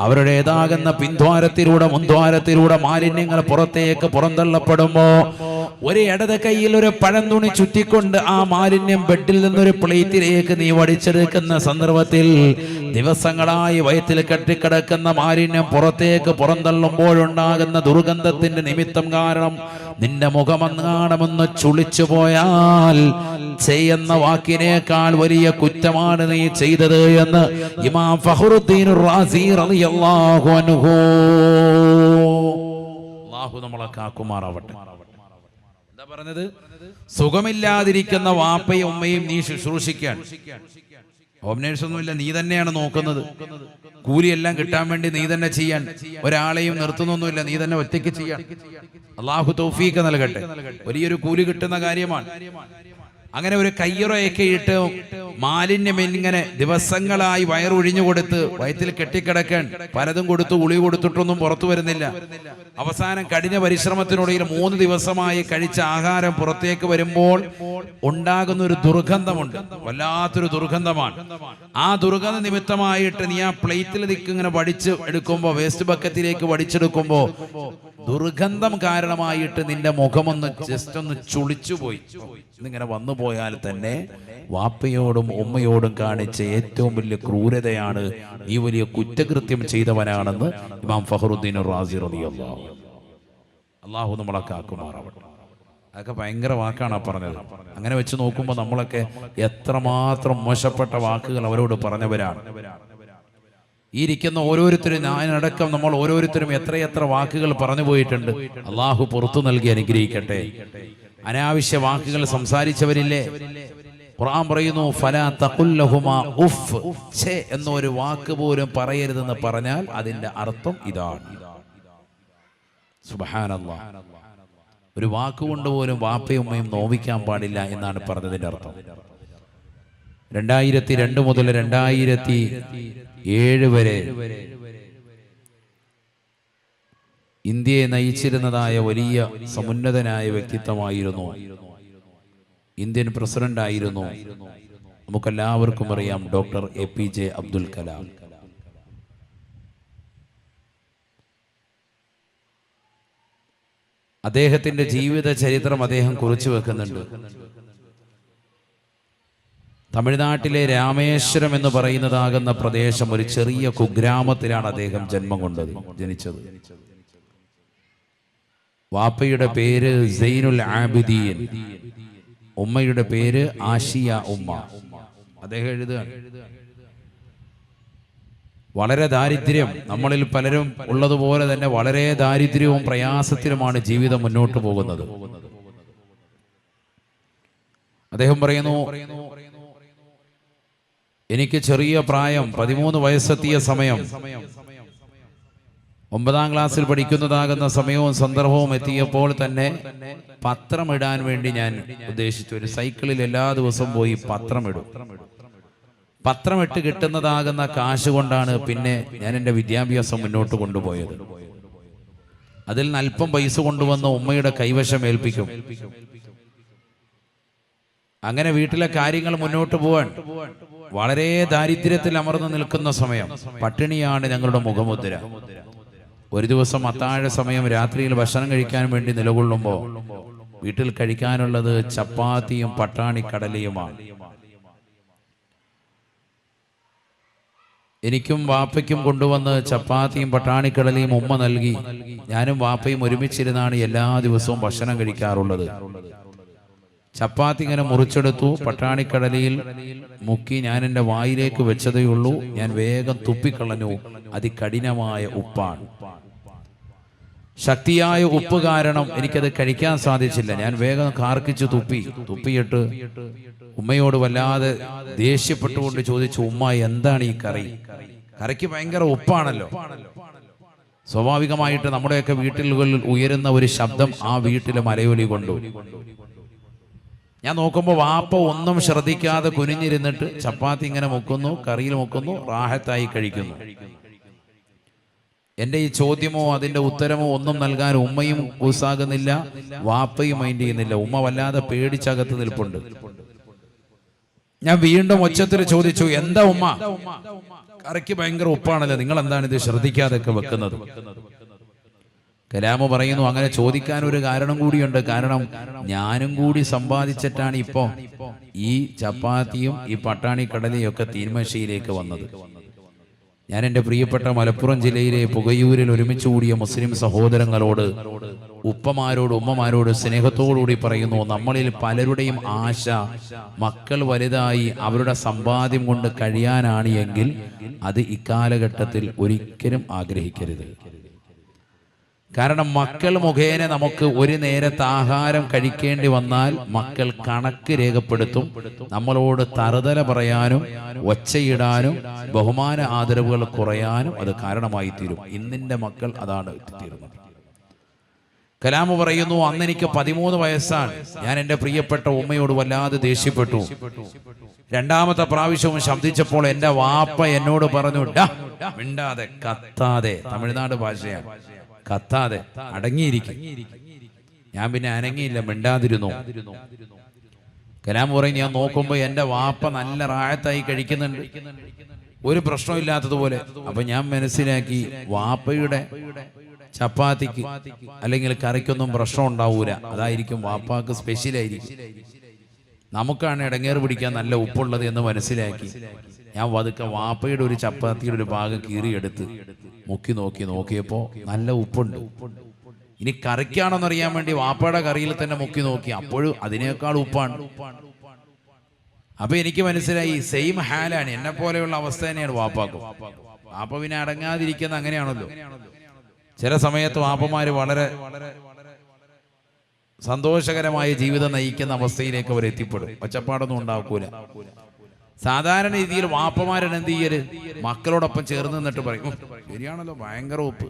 അവരുടേതാകുന്ന പിൻദ്വാരത്തിലൂടെ മുൻദ്വാരത്തിലൂടെ മാലിന്യങ്ങൾ പുറത്തേക്ക് പുറന്തള്ളപ്പെടുമ്പോ ഒരു ഇടത് കൈയിൽ ഒരു പഴംതുണി ചുറ്റിക്കൊണ്ട് ആ മാലിന്യം ബെഡിൽ നിന്നൊരു പ്ലേറ്റിലേക്ക് നീ വടിച്ചെടുക്കുന്ന സന്ദർഭത്തിൽ ദിവസങ്ങളായി വയറ്റിൽ കെട്ടിക്കിടക്കുന്ന മാലിന്യം പുറത്തേക്ക് പുറന്തള്ളുമ്പോഴുണ്ടാകുന്ന ദുർഗന്ധത്തിന്റെ നിമിത്തം കാരണം നിന്റെ മുഖമങ്ങാണമെന്ന് ചുളിച്ചു പോയാൽ ചെയ്യുന്ന വാക്കിനേക്കാൾ വലിയ കുറ്റമാണ് നീ ചെയ്തത് എന്ന് ഇമാം ഫഖ്റുദ്ദീൻ റാസി റളിയല്ലാഹു അൻഹു. അല്ലാഹു നമ്മളെ കാക്കുമാറാവട്ടെ. എന്താ പറഞ്ഞത്? സുഖമില്ലാതിരിക്കുന്ന വാപ്പയും ഉമ്മയും നീ ശുശ്രൂഷിക്കാൻ. ഹോം നേഴ്സൊന്നുമില്ല, നീ തന്നെയാണ് നോക്കുന്നത്. കൂലിയെല്ലാം കിട്ടാൻ വേണ്ടി നീ തന്നെ ചെയ്യാൻ, ഒരാളെയും നിർത്തുന്നൊന്നുമില്ല, നീ തന്നെ ഒറ്റയ്ക്ക് ചെയ്യാൻ. അള്ളാഹു തൗഫീഖ് നൽകട്ടെ. വലിയൊരു കൂലി കിട്ടുന്ന കാര്യമാണ്. അങ്ങനെ ഒരു കയ്യുറയൊക്കെ ഇട്ട് മാലിന്യം ഇങ്ങനെ ദിവസങ്ങളായി വയറൊഴിഞ്ഞു കൊടുത്ത് വയറ്റിൽ കെട്ടിക്കിടക്കാൻ പലതും കൊടുത്തു, ഗുളിക കൊടുത്തിട്ടൊന്നും പുറത്തു വരുന്നില്ല. അവസാനം കഠിന പരിശ്രമത്തിനൊടുവിൽ 3 ദിവസമായി കഴിച്ച ആഹാരം പുറത്തേക്ക് വരുമ്പോൾ ഉണ്ടാകുന്ന ഒരു ദുർഗന്ധമുണ്ട്, വല്ലാത്തൊരു ദുർഗന്ധമാണ്. ആ ദുർഗന്ധ നിമിത്തമായിട്ട് നീ ആ പ്ലേറ്റിൽ ഇങ്ങനെ വടിച്ച് എടുക്കുമ്പോൾ, വേസ്റ്റ് ബക്കറ്റിലേക്ക് വടിച്ചെടുക്കുമ്പോൾ ദുർഗന്ധം കാരണമായിട്ട് നിന്റെ മുഖമൊന്ന് ജസ്റ്റ് ഒന്ന് ചുളിച്ചുപോയി. ഇന്നിങ്ങനെ വന്നു പോയാൽ തന്നെ വാപ്പയോടും ഉമ്മയോടും കാണിച്ച ഏറ്റവും വലിയ ക്രൂരതയാണ്, ഈ വലിയ കുറ്റകൃത്യം ചെയ്തവനാണെന്ന് ഇമാം ഫഖറുദ്ദീൻ റാസി റളിയല്ലാഹു അൻഹു. അല്ലാഹു നമ്മളെ കാക്കുമാറാവട്ടെ. അതൊക്കെ ഭയങ്കര വാക്കാണ് പറഞ്ഞത്. അങ്ങനെ വെച്ച് നോക്കുമ്പോൾ നമ്മളൊക്കെ എത്രമാത്രം മോശപ്പെട്ട വാക്കുകൾ അവരോട് പറഞ്ഞവരാണ്. ഈ ഇരിക്കുന്ന ഓരോരുത്തരും, ഞാനടക്കം നമ്മൾ ഓരോരുത്തരും എത്രയെത്ര വാക്കുകൾ പറഞ്ഞു പോയിട്ടുണ്ട്. അള്ളാഹു പുറത്തു നൽകി അനുഗ്രഹിക്കട്ടെ. അനാവശ്യ വാക്കുകൾ സംസാരിച്ചവരില്ലേ? ഖുർആൻ പറയുന്നു, ഫലാ തഖുൽ ലഹുമാ ഉഫ്, ഛേ എന്നൊരു വാക്ക് പോലും പറയരുതെന്ന് പറഞ്ഞാൽ അതിന്റെ അർത്ഥം ഇതാണ്. സുബ്ഹാനല്ലാഹ്. ഒരു വാക്കുകൊണ്ട് പോലും വാപ്പയും ഉമ്മയും നോവിക്കാൻ പാടില്ല എന്നാണ് പറഞ്ഞതിന്റെ അർത്ഥം. 2002 മുതൽ 2007 വരെ ഇന്ത്യയെ നയിച്ചിരുന്നതായ വലിയ സമുന്നതനായ വ്യക്തിത്വമായിരുന്നു, ഇന്ത്യൻ പ്രസിഡന്റ് ആയിരുന്നു, നമുക്കെല്ലാവർക്കും അറിയാം, ഡോക്ടർ APJ അബ്ദുൽ കലാം. അദ്ദേഹത്തിന്റെ ജീവിത ചരിത്രം അദ്ദേഹം കുറിച്ചു വെക്കുന്നുണ്ട്. തമിഴ്നാട്ടിലെ രാമേശ്വരം എന്ന് പറയുന്നതാകുന്ന പ്രദേശം, ഒരു ചെറിയ കുഗ്രാമത്തിലാണ് അദ്ദേഹം ജനിച്ചത്. വാപ്പയുടെ പേര് സൈനുൽ ആബിദീൻ, ഉമ്മയുടെ പേര് ആഷിയ ഉമ്മ. അദ്ദേഹം എഴുതുകയാണ്, വളരെ ദാരിദ്ര്യം, നമ്മളിൽ പലരും ഉള്ളതുപോലെ തന്നെ വളരെ ദാരിദ്ര്യവും പ്രയാസത്തിലുമാണ് ജീവിതം മുന്നോട്ട് പോകുന്നത്. അദ്ദേഹം പറയുന്നു, എനിക്ക് ചെറിയ പ്രായം, 13 വയസ്സെത്തിയ സമയം, 9ാം ക്ലാസ്സിൽ പഠിക്കുന്നതാകുന്ന സമയവും സന്ദർഭവും എത്തിയപ്പോൾ തന്നെ പത്രമിടാൻ വേണ്ടി ഞാൻ ഉദ്ദേശിച്ചു. ഒരു സൈക്കിളിൽ എല്ലാ ദിവസവും പോയി പത്രമിടും. പത്രമിട്ട് കിട്ടുന്നതാകുന്ന കാശ് കൊണ്ടാണ് പിന്നെ ഞാൻ എൻ്റെ വിദ്യാഭ്യാസം മുന്നോട്ട് കൊണ്ടുപോയത്. അതിൽ നിന്ന് അല്പം പൈസ കൊണ്ടുവന്ന് ഉമ്മയുടെ കൈവശം ഏൽപ്പിക്കും. അങ്ങനെ വീട്ടിലെ കാര്യങ്ങൾ മുന്നോട്ട് പോവാൻ വളരെ ദാരിദ്ര്യത്തിൽ അമർന്നു നിൽക്കുന്ന സമയം, പട്ടിണിയാണ് ഞങ്ങളുടെ മുഖമുദ്ര. ഒരു ദിവസം അത്താഴ സമയം രാത്രിയിൽ ഭക്ഷണം കഴിക്കാൻ വേണ്ടി നിലകൊള്ളുമ്പോൾ വീട്ടിൽ കഴിക്കാനുള്ളത് ചപ്പാത്തിയും പട്ടാണിക്കടലയുമാണ്. എനിക്കും വാപ്പയ്ക്കും കൊണ്ടുവന്ന് ചപ്പാത്തിയും പട്ടാണിക്കടലയും ഉമ്മ നൽകി. ഞാനും വാപ്പയും ഒരുമിച്ചിരുന്നാണ് എല്ലാ ദിവസവും ഭക്ഷണം കഴിക്കാറുള്ളത്. ചപ്പാത്തി ഇങ്ങനെ മുറിച്ചെടുത്തു, പട്ടാണിക്കടലയിൽ മുക്കി ഞാൻ എൻ്റെ വായിലേക്ക് വെച്ചതേയുള്ളൂ. ഞാൻ വേഗം തുപ്പിക്കളഞ്ഞു. അതികഠിനമായ ഉപ്പാണ്. ശക്തിയായ ഉപ്പ് കാരണം എനിക്കത് കഴിക്കാൻ സാധിച്ചില്ല. ഞാൻ വേഗം കാർക്കിച്ചു തുപ്പിയിട്ട് ഉമ്മയോട് വല്ലാതെ ദേഷ്യപ്പെട്ടുകൊണ്ട് ചോദിച്ചു, ഉമ്മ എന്താണ് ഈ കറി? കറിക്ക് ഭയങ്കര ഉപ്പാണല്ലോ. സ്വാഭാവികമായിട്ട് നമ്മുടെയൊക്കെ വീട്ടിലുകളിൽ ഉയരുന്ന ഒരു ശബ്ദം ആ വീട്ടിലെ മലയൊലി കൊണ്ടു. ഞാൻ നോക്കുമ്പോൾ വാപ്പ ഒന്നും ശ്രദ്ധിക്കാതെ കുനിഞ്ഞിരുന്നിട്ട് ചപ്പാത്തി ഇങ്ങനെ മുക്കുന്നു, കറിയിൽ മുക്കുന്നു, റാഹത്തായി കഴിക്കുന്നു. എൻ്റെ ഈ ചോദ്യമോ അതിൻ്റെ ഉത്തരമോ ഒന്നും നൽകാൻ ഉമ്മയും കൂസാകുന്നില്ല, വാപ്പയും മൈൻഡ് ചെയ്യുന്നില്ല. ഉമ്മ വല്ലാതെ പേടിച്ചകത്ത് നിൽപ്പുണ്ട്. ഞാൻ വീണ്ടും ഒച്ചത്തിൽ ചോദിച്ചു, എന്താ ഉമ്മ? കറിക്ക് ഭയങ്കര ഉപ്പാണല്ലോ, നിങ്ങൾ എന്താണ് ഇത് ശ്രദ്ധിക്കാതൊക്കെ വെക്കുന്നത്? കലാമ പറയുന്നു, അങ്ങനെ ചോദിക്കാൻ ഒരു കാരണം കൂടിയുണ്ട്. കാരണം ഞാനും കൂടി സമ്പാദിച്ചിട്ടാണ് ഇപ്പോ ഈ ചപ്പാത്തിയും ഈ പട്ടാണിക്കടലയും ഒക്കെ തീന്മേശയിലേക്ക് വന്നത്. ഞാൻ എൻ്റെ പ്രിയപ്പെട്ട മലപ്പുറം ജില്ലയിലെ പുകയൂരിൽ ഒരുമിച്ച് കൂടിയ മുസ്ലിം സഹോദരങ്ങളോട്, ഉപ്പമാരോട് ഉമ്മമാരോട് സ്നേഹത്തോടുകൂടി പറയുന്നു, നമ്മളിൽ പലരുടെയും ആശ മക്കൾ വലുതായി അവരുടെ സമ്പാദ്യം കൊണ്ട് കഴിയാനാണ് എങ്കിൽ അത് ഇക്കാലഘട്ടത്തിൽ ഒരിക്കലും ആഗ്രഹിക്കരുത്. കാരണം മക്കൾ മുഖേന നമുക്ക് ഒരു നേരത്തെ ആഹാരം കഴിക്കേണ്ടി വന്നാൽ മക്കൾ കണക്ക് രേഖപ്പെടുത്തും. നമ്മളോട് തറുതല പറയാനും ഒച്ചയിടാനും ബഹുമാന ആദരവുകൾ കുറയാനും അത് കാരണമായി തീരും. ഇന്നിൻ്റെ മക്കൾ അതാണ് തീരുന്നത്. കലാമു പറയുന്നു, അന്ന് എനിക്ക് 13 വയസ്സാണ്. ഞാൻ എൻ്റെ പ്രിയപ്പെട്ട ഉമ്മയോട് വല്ലാതെ ദേഷ്യപ്പെട്ടു. രണ്ടാമത്തെ പ്രാവശ്യവും ശബ്ദിച്ചപ്പോൾ എൻ്റെ വാപ്പ എന്നോട് പറഞ്ഞു, ഡാ മിണ്ടാതെ കത്താതെ, തമിഴ്നാട് ഭാഷയാണ്, കത്താതെ അടങ്ങിയിരിക്കും. ഞാൻ പിന്നെ അനങ്ങിയില്ല, മിണ്ടാതിരുന്നു. കലാം പറയും, ഞാൻ നോക്കുമ്പോൾ എൻ്റെ വാപ്പ നല്ല റായത്തായി കഴിക്കുന്നുണ്ട്, ഒരു പ്രശ്നമില്ലാത്തതുപോലെ. അപ്പൊ ഞാൻ മനസ്സിലാക്കി, വാപ്പയുടെ ചപ്പാത്തിക്ക് അല്ലെങ്കിൽ കറിക്കൊന്നും പ്രശ്നം ഉണ്ടാവൂല, അതായിരിക്കും വാപ്പാക്ക് സ്പെഷ്യലായിരിക്കും. നമുക്കാണ് ഇടങ്ങേറ് പിടിക്കാൻ നല്ല ഉപ്പുള്ളത് എന്ന് മനസ്സിലാക്കി ഞാൻ വതുക്കെ വാപ്പയുടെ ഒരു ചപ്പാത്തിയുടെ ഒരു ഭാഗം കീറിയെടുത്ത് നോക്കിയപ്പോൾ നല്ല ഉപ്പുണ്ട്. ഇനി കറിക്കാണെന്നറിയാൻ വേണ്ടി വാപ്പയുടെ കറിയിൽ തന്നെ നോക്കി, അപ്പോഴും അതിനേക്കാൾ ഉപ്പാണ്. അപ്പൊ എനിക്ക് മനസ്സിലായി, സെയിം ഹാലാണ്, എന്നെ പോലെയുള്ള അവസ്ഥ തന്നെയാണ് വാപ്പാക്കും. വാപ്പ പിന്നെ അടങ്ങാതിരിക്കുന്ന അങ്ങനെയാണല്ലോ. ചില സമയത്ത് വാപ്പമാര് വളരെ സന്തോഷകരമായ ജീവിതം നയിക്കുന്ന അവസ്ഥയിലേക്ക് അവർ എത്തിപ്പെടും, ഒച്ചപ്പാടൊന്നും ഉണ്ടാക്കൂല. സാധാരണ രീതിയിൽ വാപ്പമാരൻ എന്ത് ചെയ്യല്, മക്കളോടൊപ്പം ചേർന്ന് നിന്നിട്ട് പറയും, ശരിയാണല്ലോ ഭയങ്കര ഉപ്പ്,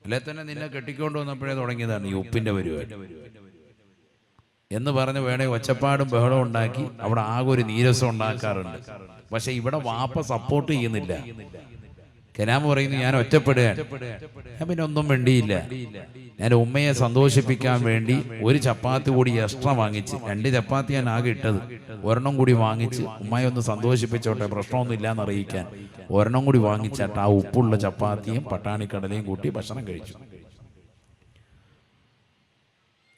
അല്ലെ തന്നെ നിന്നെ കെട്ടിക്കൊണ്ട് വന്നപ്പോഴേ തുടങ്ങിയതാണ് ഈ ഉപ്പിന്റെ പരിപാടി എന്ന് പറഞ്ഞ് വേണേ ഒച്ചപ്പാടും ബഹളവും ഉണ്ടാക്കി അവിടെ ആകെ ഒരു നീരസം ഉണ്ടാക്കാറുണ്ട്. പക്ഷെ ഇവിടെ വാപ്പ സപ്പോർട്ട് ചെയ്യുന്നില്ല. കലാം പറയുന്നു, ഞാൻ ഒറ്റപ്പെടുകയാണ്. ഞാൻ പിന്നെ ഒന്നും വേണ്ടിയില്ല, ഞാൻ ഉമ്മയെ സന്തോഷിപ്പിക്കാൻ വേണ്ടി ഒരു ചപ്പാത്തി കൂടി എക്സ്ട്രാ വാങ്ങിച്ച്, 2 ചപ്പാത്തി ഞാൻ ആകെ ഇട്ടത്, ഒരെണ്ണം കൂടി വാങ്ങിച്ച് ഉമ്മയെ ഒന്ന് സന്തോഷിപ്പിച്ചോട്ടെ, പ്രശ്നമൊന്നും ഇല്ലാന്ന് അറിയിക്കാൻ ഒരെണ്ണം കൂടി വാങ്ങിച്ചിട്ട് ആ ഉപ്പുള്ള ചപ്പാത്തിയും പട്ടാണിക്കടലയും കൂട്ടി ഭക്ഷണം കഴിച്ചു.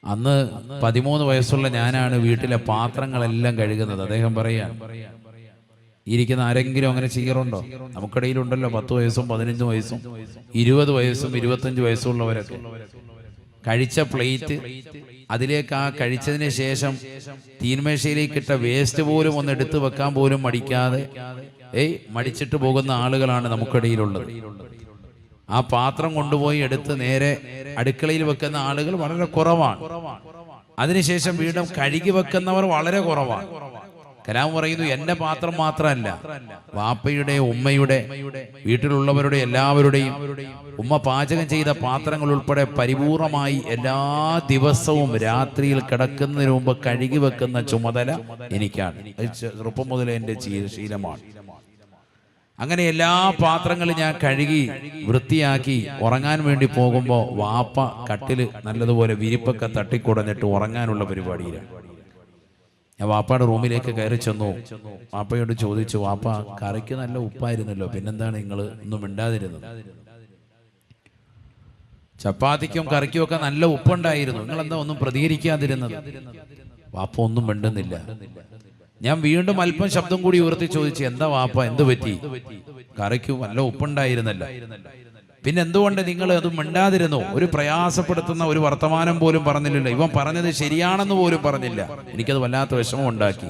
അന്ന് 13 വയസ്സുള്ള ഞാനാണ് വീട്ടിലെ പാത്രങ്ങളെല്ലാം കഴുകുന്നത്. അദ്ദേഹം പറയാൻ, ഇരിക്കുന്ന ആരെങ്കിലും അങ്ങനെ ചെയ്യാറുണ്ടോ? നമുക്കിടയിലുണ്ടല്ലോ 10 വയസ്സും 15 വയസ്സും 20 വയസ്സും 25 വയസ്സുള്ളവരൊക്കെ. കഴിച്ച പ്ലേറ്റ്, അതിലേക്ക് ആ കഴിച്ചതിന് ശേഷം തീന്മേശയിലേക്ക് ഇട്ട വേസ്റ്റ് പോലും ഒന്ന് എടുത്തു വെക്കാൻ പോലും മടിക്കാതെ മടിച്ചിട്ട് പോകുന്ന ആളുകളാണ് നമുക്കിടയിലുള്ളത്. ആ പാത്രം കൊണ്ടുപോയി എടുത്ത് നേരെ അടുക്കളയിൽ വെക്കുന്ന ആളുകൾ വളരെ കുറവാണ്. അതിനുശേഷം വീണ്ടും കഴുകി വെക്കുന്നവർ വളരെ കുറവാണ്. കലാം പറയുന്നു, എന്റെ പാത്രം മാത്രമല്ല, വാപ്പയുടെ, ഉമ്മയുടെ, വീട്ടിലുള്ളവരുടെ എല്ലാവരുടെയും ഉമ്മ പാചകം ചെയ്ത പാത്രങ്ങൾ ഉൾപ്പെടെ പരിപൂർണമായി എല്ലാ ദിവസവും രാത്രിയിൽ കിടക്കുന്നതിന് മുമ്പ് കഴുകി വെക്കുന്ന ചുമതല എനിക്കാണ്. ചെറുപ്പം മുതലേ എൻ്റെ ശീലമാണ്. അങ്ങനെ എല്ലാ പാത്രങ്ങളും ഞാൻ കഴുകി വൃത്തിയാക്കി ഉറങ്ങാൻ വേണ്ടി പോകുമ്പോൾ വാപ്പ കട്ടില് നല്ലതുപോലെ വിരിപ്പൊക്കെ തട്ടിക്കുടഞ്ഞിട്ട് ഉറങ്ങാനുള്ള പരിപാടിയിലാണ്. ഞാൻ വാപ്പയുടെ റൂമിലേക്ക് കയറി ചെന്നു. വാപ്പയോട് ചോദിച്ചു, വാപ്പ കറിക്ക് നല്ല ഉപ്പായിരുന്നല്ലോ, പിന്നെന്താണ് നിങ്ങൾ ഒന്നും മിണ്ടാതിരുന്നത്? ചപ്പാത്തിക്കും കറിക്കും ഒക്കെ നല്ല ഉപ്പുണ്ടായിരുന്നു, നിങ്ങൾ എന്താ ഒന്നും പ്രതികരിക്കാതിരുന്നത്? വാപ്പ ഒന്നും മിണ്ടുന്നില്ല. ഞാൻ വീണ്ടും അല്പം ശബ്ദം കൂടി ഉയർത്തി ചോദിച്ചു, എന്താ വാപ്പ, എന്ത് പറ്റി? കറിക്ക് നല്ല ഉപ്പുണ്ടായിരുന്നല്ലോ, പിന്നെ എന്തുകൊണ്ട് നിങ്ങൾ അത് മിണ്ടാതിരുന്നു? ഒരു പ്രയാസപ്പെടുത്തുന്ന ഒരു വർത്തമാനം പോലും പറഞ്ഞില്ലല്ലോ, ഇവൻ പറഞ്ഞത് ശരിയാണെന്ന് പോലും പറഞ്ഞില്ല. എനിക്കത് വല്ലാത്ത വിഷമം ഉണ്ടാക്കി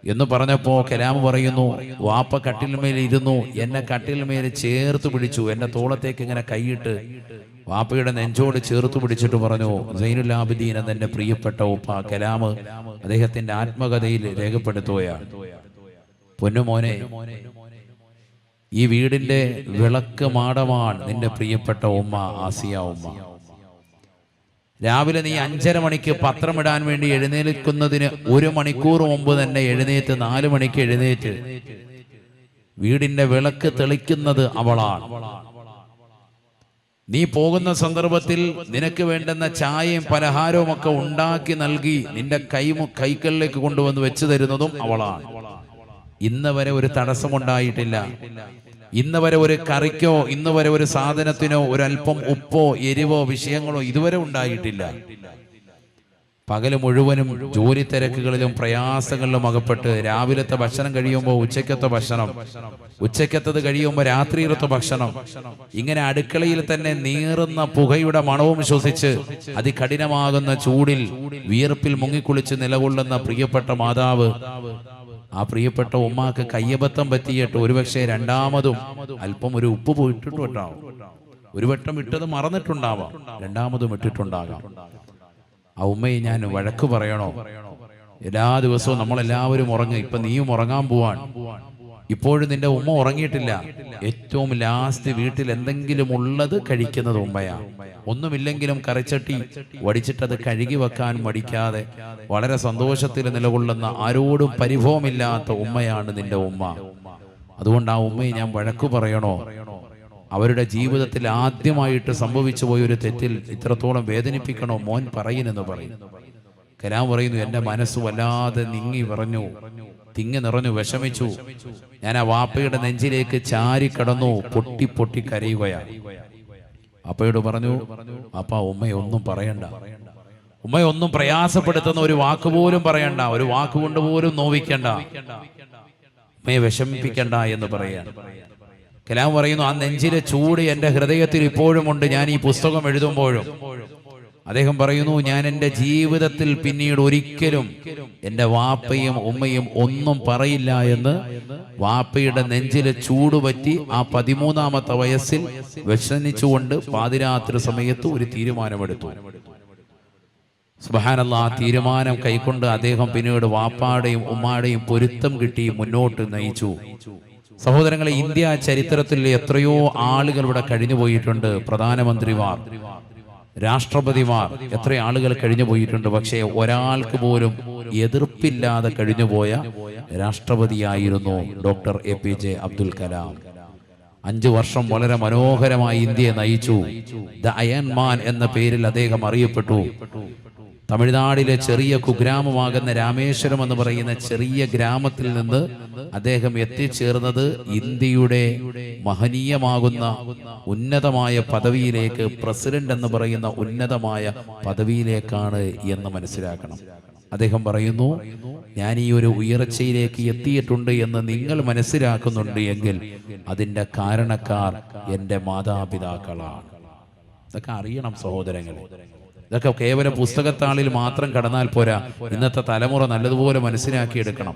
എന്ന് പറഞ്ഞപ്പോ കലാം പറയുന്നു, വാപ്പ കട്ടിൽമേൽ ഇരുന്നു, എന്നെ കട്ടിൽമേൽ ചേർത്ത് പിടിച്ചു, എന്റെ തോളത്തേക്ക് ഇങ്ങനെ കൈയിട്ട് വാപ്പയുടെ നെഞ്ചോട് ചേർത്ത് പിടിച്ചിട്ട് പറഞ്ഞു, സൈനുൽ ആബിദീൻ എന്നെ പ്രിയപ്പെട്ട ഉപ്പ. കലാം അദ്ദേഹത്തിന്റെ ആത്മകഥയിൽ രേഖപ്പെടുത്തുകയാണ്, പൊന്നുമോനെ, ഈ വീടിന്റെ വിളക്ക് മാടമാണ് നിന്റെ പ്രിയപ്പെട്ട ഉമ്മ ആസിയ ഉമ്മ. രാവിലെ നീ 5:30 മണിക്ക് പത്രമിടാൻ വേണ്ടി എഴുന്നേൽക്കുന്നതിന് 1 മണിക്കൂർ മുമ്പ് തന്നെ എഴുന്നേറ്റ് 4 മണിക്ക് എഴുന്നേറ്റ് വീടിന്റെ വിളക്ക് തെളിക്കുന്നത് അവളാണ്. നീ പോകുന്ന സന്ദർഭത്തിൽ നിനക്ക് വേണ്ടുന്ന ചായയും പലഹാരവും ഒക്കെ ഉണ്ടാക്കി നൽകി നിന്റെ കൈകളിലേക്ക് കൊണ്ടുവന്ന് വെച്ചു തരുന്നതും അവളാണ്. ഇന്ന് വരെ ഒരു തടസ്സമുണ്ടായിട്ടില്ല. ഇന്ന് വരെ ഒരു കറിക്കോ ഇന്ന് വരെ ഒരു സാധനത്തിനോ ഒരല്പം ഉപ്പോ എരിവോ വിഷയങ്ങളോ ഇതുവരെ ഉണ്ടായിട്ടില്ല. പകല് മുഴുവനും ജോലി തിരക്കുകളിലും പ്രയാസങ്ങളിലും അകപ്പെട്ട് രാവിലത്തെ ഭക്ഷണം കഴിയുമ്പോൾ ഉച്ചക്കത്തെ ഭക്ഷണം, ഉച്ചക്കത്തത് കഴിയുമ്പോൾ രാത്രിയിലത്തെ ഭക്ഷണം, ഇങ്ങനെ അടുക്കളയിൽ തന്നെ നീറുന്ന പുകയുടെ മണവും ശ്വസിച്ച് അതികഠിനമാകുന്ന ചൂടിൽ വിയർപ്പിൽ മുങ്ങിക്കുളിച്ച് നിലകൊള്ളുന്ന പ്രിയപ്പെട്ട മാതാവ്, ആ പ്രിയപ്പെട്ട ഉമ്മാക്ക് കയ്യബദ്ധം പറ്റിയിട്ട് ഒരുപക്ഷെ രണ്ടാമതും അല്പം ഒരു ഉപ്പ് പോയിട്ടുണ്ടാവും. ഒരു വട്ടം ഇട്ടത് മറന്നിട്ടുണ്ടാവാം, രണ്ടാമതും ഇട്ടിട്ടുണ്ടാകാം. ആ ഉമ്മയെ ഞാൻ വഴക്ക് പറയണോ? എല്ലാ ദിവസവും നമ്മളെല്ലാവരും ഉറങ്ങും, ഇപ്പൊ നീയും ഉറങ്ങാൻ പോവാൻ, ഇപ്പോഴും നിന്റെ ഉമ്മ ഉറങ്ങിയിട്ടില്ല. ഏറ്റവും ലാസ്റ്റ് വീട്ടിൽ എന്തെങ്കിലും ഉള്ളത് കഴിക്കുന്നത് ഉമ്മയാണ്. ഒന്നുമില്ലെങ്കിലും കറിച്ചട്ടി വടിച്ചിട്ടത് കഴുകി വെക്കാൻ മടിക്കാതെ വളരെ സന്തോഷത്തിൽ നിലകൊള്ളുന്ന, ആരോടും പരിഭവമില്ലാത്ത ഉമ്മയാണ് നിന്റെ ഉമ്മ. അതുകൊണ്ട് ആ ഉമ്മയെ ഞാൻ വഴക്കു പറയണോ? അവരുടെ ജീവിതത്തിൽ ആദ്യമായിട്ട് സംഭവിച്ചു പോയൊരു തെറ്റിൽ ഇത്രത്തോളം വേദനിപ്പിക്കണോ? മോൻ പറയുന്നെന്ന് പറയും. കലാം പറയുന്നു, എൻ്റെ മനസ്സ് വല്ലാതെ തിങ്ങി നിറഞ്ഞു, വിഷമിച്ചു. ഞാൻ ആ വാപ്പയുടെ നെഞ്ചിലേക്ക് ചാരിക്കടന്നു, പൊട്ടി പൊട്ടി കരയുകയാണ്. അപ്പയോട് പറഞ്ഞു, അപ്പ ഉമ്മയൊന്നും പറയണ്ട, ഉമ്മയൊന്നും പ്രയാസപ്പെടുത്തുന്ന ഒരു വാക്കുപോലും പറയണ്ട, ഒരു വാക്കുകൊണ്ട് പോലും നോവിക്കണ്ട, ഉമ്മയെ വിഷമിപ്പിക്കണ്ട എന്ന് പറയാണ്. കലാം പറയുന്നു, ആ നെഞ്ചിലെ ചൂട് എൻ്റെ ഹൃദയത്തിൽ ഇപ്പോഴും ഉണ്ട്. ഞാൻ ഈ പുസ്തകം എഴുതുമ്പോഴും അദ്ദേഹം പറയുന്നു, ഞാൻ എൻ്റെ ജീവിതത്തിൽ പിന്നീട് ഒരിക്കലും എൻ്റെ വാപ്പയും ഉമ്മയും ഒന്നും പറയില്ല എന്ന് വാപ്പയുടെ നെഞ്ചിലെ ചൂട് പറ്റി ആ 13-ാമത്തെ വയസ്സിൽ വിഷമിച്ചുകൊണ്ട് പാതിരാത്രി സമയത്ത് ഒരു തീരുമാനമെടുത്തു. സുബ്ഹാനല്ലാഹ്, ആ തീരുമാനം കൈക്കൊണ്ട് അദ്ദേഹം പിന്നീട് വാപ്പാടെയും ഉമ്മാടെയും പൊരുത്തം കിട്ടി മുന്നോട്ട് നയിച്ചു. സഹോദരങ്ങളെ, ഇന്ത്യ ചരിത്രത്തിൽ എത്രയോ ആളുകൾ ഇവിടെ കഴിഞ്ഞു പോയിട്ടുണ്ട്. പ്രധാനമന്ത്രിമാർ, രാഷ്ട്രപതിമാർ, എത്ര ആളുകൾ കഴിഞ്ഞു പോയിട്ടുണ്ട്. പക്ഷേ ഒരാൾക്ക് പോലും എതിർപ്പില്ലാതെ കഴിഞ്ഞുപോയ രാഷ്ട്രപതിയായിരുന്നു ഡോക്ടർ APJ അബ്ദുൽ കലാം. 5 വർഷം വളരെ മനോഹരമായി ഇന്ത്യയെ നയിച്ചു. ദ അയൺ മാൻ എന്ന പേരിൽ അദ്ദേഹം അറിയപ്പെട്ടു. തമിഴ്നാടിലെ ചെറിയ കുഗ്രാമമാകുന്ന രാമേശ്വരം എന്ന് പറയുന്ന ചെറിയ ഗ്രാമത്തിൽ നിന്ന് അദ്ദേഹം എത്തിച്ചേർന്നത് ഇന്ത്യയുടെ മഹനീയമാകുന്ന ഉന്നതമായ പദവിയിലേക്ക്, പ്രസിഡന്റ് എന്ന് പറയുന്ന ഉന്നതമായ പദവിയിലേക്കാണ് എന്ന് മനസ്സിലാക്കണം. അദ്ദേഹം പറയുന്നു, ഞാൻ ഈ ഒരു ഉയർച്ചയിലേക്ക് എത്തിയിട്ടുണ്ട് എന്ന് നിങ്ങൾ മനസ്സിലാക്കുന്നുണ്ട് എങ്കിൽ അതിൻ്റെ കാരണക്കാർ എൻ്റെ മാതാപിതാക്കളാണ്. ഇതൊക്കെ അറിയണം സഹോദരങ്ങളെ. ഇതൊക്കെ കേവലം പുസ്തകത്താളിൽ മാത്രം കടന്നാൽ പോരാ. ഇന്നത്തെ തലമുറ നല്ലതുപോലെ മനസ്സിലാക്കിയെടുക്കണം.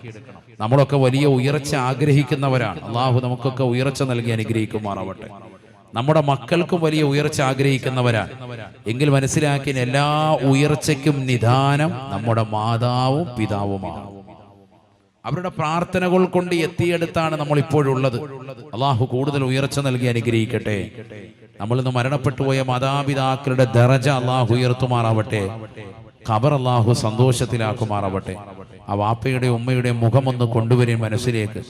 നമ്മളൊക്കെ വലിയ ഉയർച്ച ആഗ്രഹിക്കുന്നവരാണ്. അള്ളാഹു നമുക്കൊക്കെ ഉയർച്ച നൽകി അനുഗ്രഹിക്കുമാറാവട്ടെ. നമ്മുടെ മക്കൾക്കും വലിയ ഉയർച്ച ആഗ്രഹിക്കുന്നവരാണ്. എങ്കിൽ മനസ്സിലാക്കിയ എല്ലാ ഉയർച്ചയ്ക്കും നിദാനം നമ്മുടെ മാതാവും പിതാവുമാണ്. അവരുടെ പ്രാർത്ഥനകൾ കൊണ്ട് എത്തിയെടുത്താണ് നമ്മൾ ഇപ്പോഴുള്ളത്. അള്ളാഹു കൂടുതൽ ഉയർച്ച നൽകി അനുഗ്രഹിക്കട്ടെ. നമ്മൾ ഇന്ന് മരണപ്പെട്ടു പോയ മാതാപിതാക്കളുടെ ദറജ അള്ളാഹു ഉയർത്തുമാറാവട്ടെ. ഖബർ അള്ളാഹു സന്തോഷത്തിലാക്കുമാറാവട്ടെ. ആ വാപ്പയുടെ ഉമ്മയുടെ മുഖമൊന്ന് കൊണ്ടുവരും മനസ്സിലേക്ക്.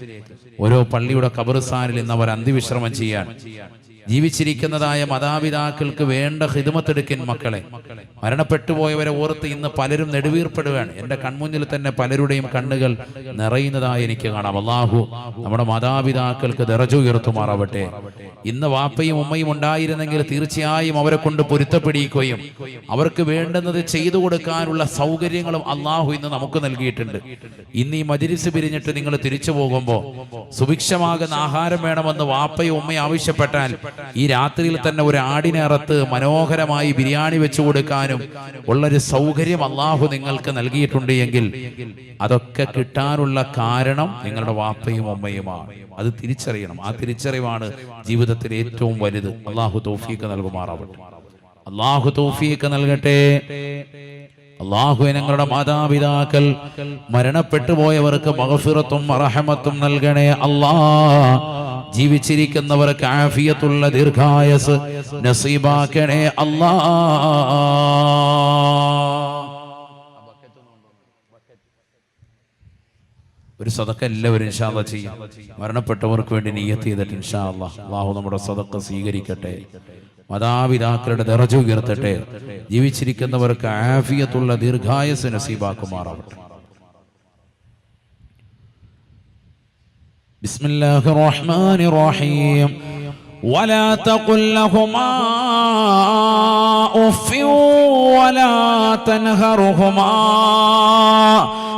ഓരോ പള്ളിയുടെ ഖബർസ്ഥാനിൽ ഇന്ന് അവർ അന്തിവിശ്രമം ചെയ്യാൻ ജീവിച്ചിരിക്കുന്നതായ മാതാപിതാക്കൾക്ക് വേണ്ട ഖിദ്മത്തെടുക്കൻ മക്കളെ. മരണപ്പെട്ടുപോയവരെ ഓർത്ത് ഇന്ന് പലരും നെടുവീർപ്പെടുകയാണ്. എൻ്റെ കൺമുന്നിൽ തന്നെ പലരുടെയും കണ്ണുകൾ നിറയുന്നതായി എനിക്ക് കാണാം. അല്ലാഹു നമ്മുടെ മാതാപിതാക്കൾക്ക് ദറജ ഉയർത്തുമാറാവട്ടെ. ഇന്ന് വാപ്പയും ഉമ്മയും ഉണ്ടായിരുന്നെങ്കിൽ തീർച്ചയായും അവരെ കൊണ്ട് പൊരുത്തപ്പെടിക്കുകയും അവർക്ക് വേണ്ടുന്നത് ചെയ്തു കൊടുക്കാനുള്ള സൗകര്യങ്ങളും അല്ലാഹു ഇന്ന് നമുക്ക് നൽകിയിട്ടുണ്ട്. ഇന്ന് ഈ മജ്‌ലിസ് പിരിഞ്ഞിട്ട് നിങ്ങൾ തിരിച്ചു പോകുമ്പോൾ സുഭിക്ഷമാകുന്ന ആഹാരം വേണമെന്ന് വാപ്പയും ഉമ്മയും ആവശ്യപ്പെട്ടാൽ ഈ രാത്രിയിൽ തന്നെ ഒരു ആടിനെ അറുത്ത് മനോഹരമായി ബിരിയാണി വെച്ചു കൊടുക്കാനും ഉള്ളൊരു സൗകര്യം അല്ലാഹു നിങ്ങൾക്ക് നൽകിയിട്ടുണ്ട് എങ്കിൽ അതൊക്കെ കിട്ടാനുള്ള കാരണം നിങ്ങളുടെ വാപ്പയും ഉമ്മയുമാണ്. അത് തിരിച്ചറിയണം. ആ തിരിച്ചറിവാണ് ജീവിതത്തിൽ ഏറ്റവും വലുത്. അല്ലാഹു തൗഫീഖ് നൽകുമാറാവട്ടെ. അല്ലാഹു തൗഫീഖ് നൽകട്ടെ. അല്ലാഹു ഞങ്ങളുടെ മാതാപിതാക്കൾ മരണപ്പെട്ടു പോയവർക്ക് മഗ്ഫിറത്തും റഹ്മത്തും നൽകണേ അല്ലാഹ്. ജീവിച്ചിരിക്കുന്നവർക്ക് ആഫിയത്തുള്ള ദീർഘായുസ് നസീബാക്കണേ അല്ലാഹ്. ഒരു സദഖ എല്ലാവരും ഇൻഷാ അല്ലാഹ് ചെയ്യാം. മരണപ്പെട്ടവർക്ക് വേണ്ടി നിയ്യത്ത് ചെയ്തിട്ട് ഇൻഷാ അല്ലാഹ്. അല്ലാഹു നമ്മുടെ സദഖ സ്വീകരിക്കട്ടെ. മാതാപിതാക്കളുടെ ദറജ ഉയർത്തട്ടെ. ജീവിച്ചിരിക്കുന്നവർക്ക് ആഫിയത്തുള്ള ദീർഘായുസ് നസീബാക്കുമാറാവട്ടെ. ബിസ്മില്ലാഹിർ റഹ്മാനിർ റഹീം. വലാ തഖുൽ ലഹുമാ ഉഫ്ഫിൻ വലാ തൻഹറുഹുമാ.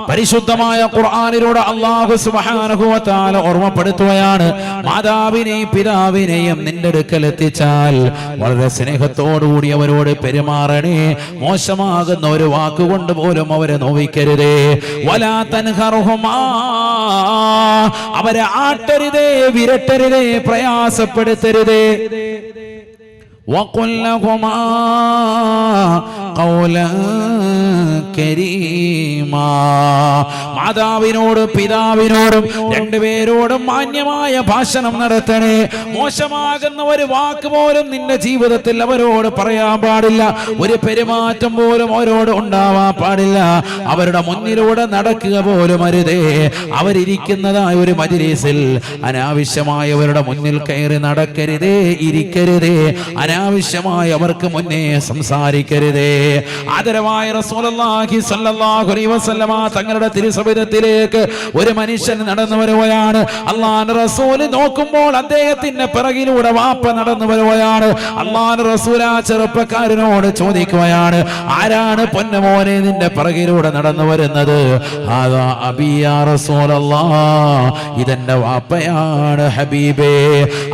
പരിശുദ്ധമായ ഖുർആനിലൂടെ അല്ലാഹു സുബ്ഹാനഹു വ തആല ഓർമ്മപ്പെടുത്തുകയാണ്, മാതാവിനെയും പിതാവിനെയും നിന്റെ അടുക്കൽ എത്തിച്ചാൽ വളരെ സ്നേഹത്തോടുകൂടി അവരോട് പെരുമാറണേ. മോശമാകുന്ന ഒരു വാക്കുകൊണ്ട് പോലും അവരെ നോവിക്കരുതേ. വലാ തൻഹറുഹുമാ. അവരെ ആട്ടരുതേ, വിരട്ടരുതേ, പ്രയാസപ്പെടുത്തരുതേ. وقل لهما قولا كريما. മാതാവിനോട് പിതാവിനോടും രണ്ടുപേരോടും മാന്യമായ ഭാഷണം നടത്തണേ. മോശമാകുന്ന ഒരു വാക്ക് പോലും നിന്റെ ജീവിതത്തിൽ അവരോട് പറയാൻ പാടില്ല. ഒരു പെരുമാറ്റം പോലും അവരോട് ഉണ്ടാവാൻ പാടില്ല. അവരുടെ മുന്നിലൂടെ നടക്കുക പോലും അരുതേ. അവരിയ്ക്കുന്നതായ ഒരു മജ്‌ലിസിൽ അനാവശ്യമായി അവരുടെ മുന്നിൽ കയറി നടക്കരുതേ, ഇരിക്കരുതേ. അനാവശ്യമായി അവർക്ക് മുന്നേ സംസാരിക്കരുതേ. ആദരവായ റസൂലുള്ളാഹി സ്വല്ലല്ലാഹു അലൈഹി വസല്ലമ തങ്ങളുടെ തിരുസവിധത്തിലേക്ക് ഒരു മനുഷ്യൻ നടന്നു വരുകയാണ്. അല്ലാഹുവിന്റെ റസൂൽ നോക്കുമ്പോൾ അദ്ദേഹത്തിന്റെ പിറകിലൂടെ വാപ്പ നടന്നു വരുകയാണ്. അല്ലാഹുവിന്റെ റസൂൽ ആ ചെറുപ്പക്കാരനോട് ചോദിക്കുകയാണ്, ആരാണ് പൊന്നുമോനെ നിന്റെ പിറകിലൂടെ നടന്നു വരുന്നത്? അതാ അബീ യാ റസൂലല്ലാഹ്, ഇതെന്റെ വാപ്പയാണ് ഹബീബേ.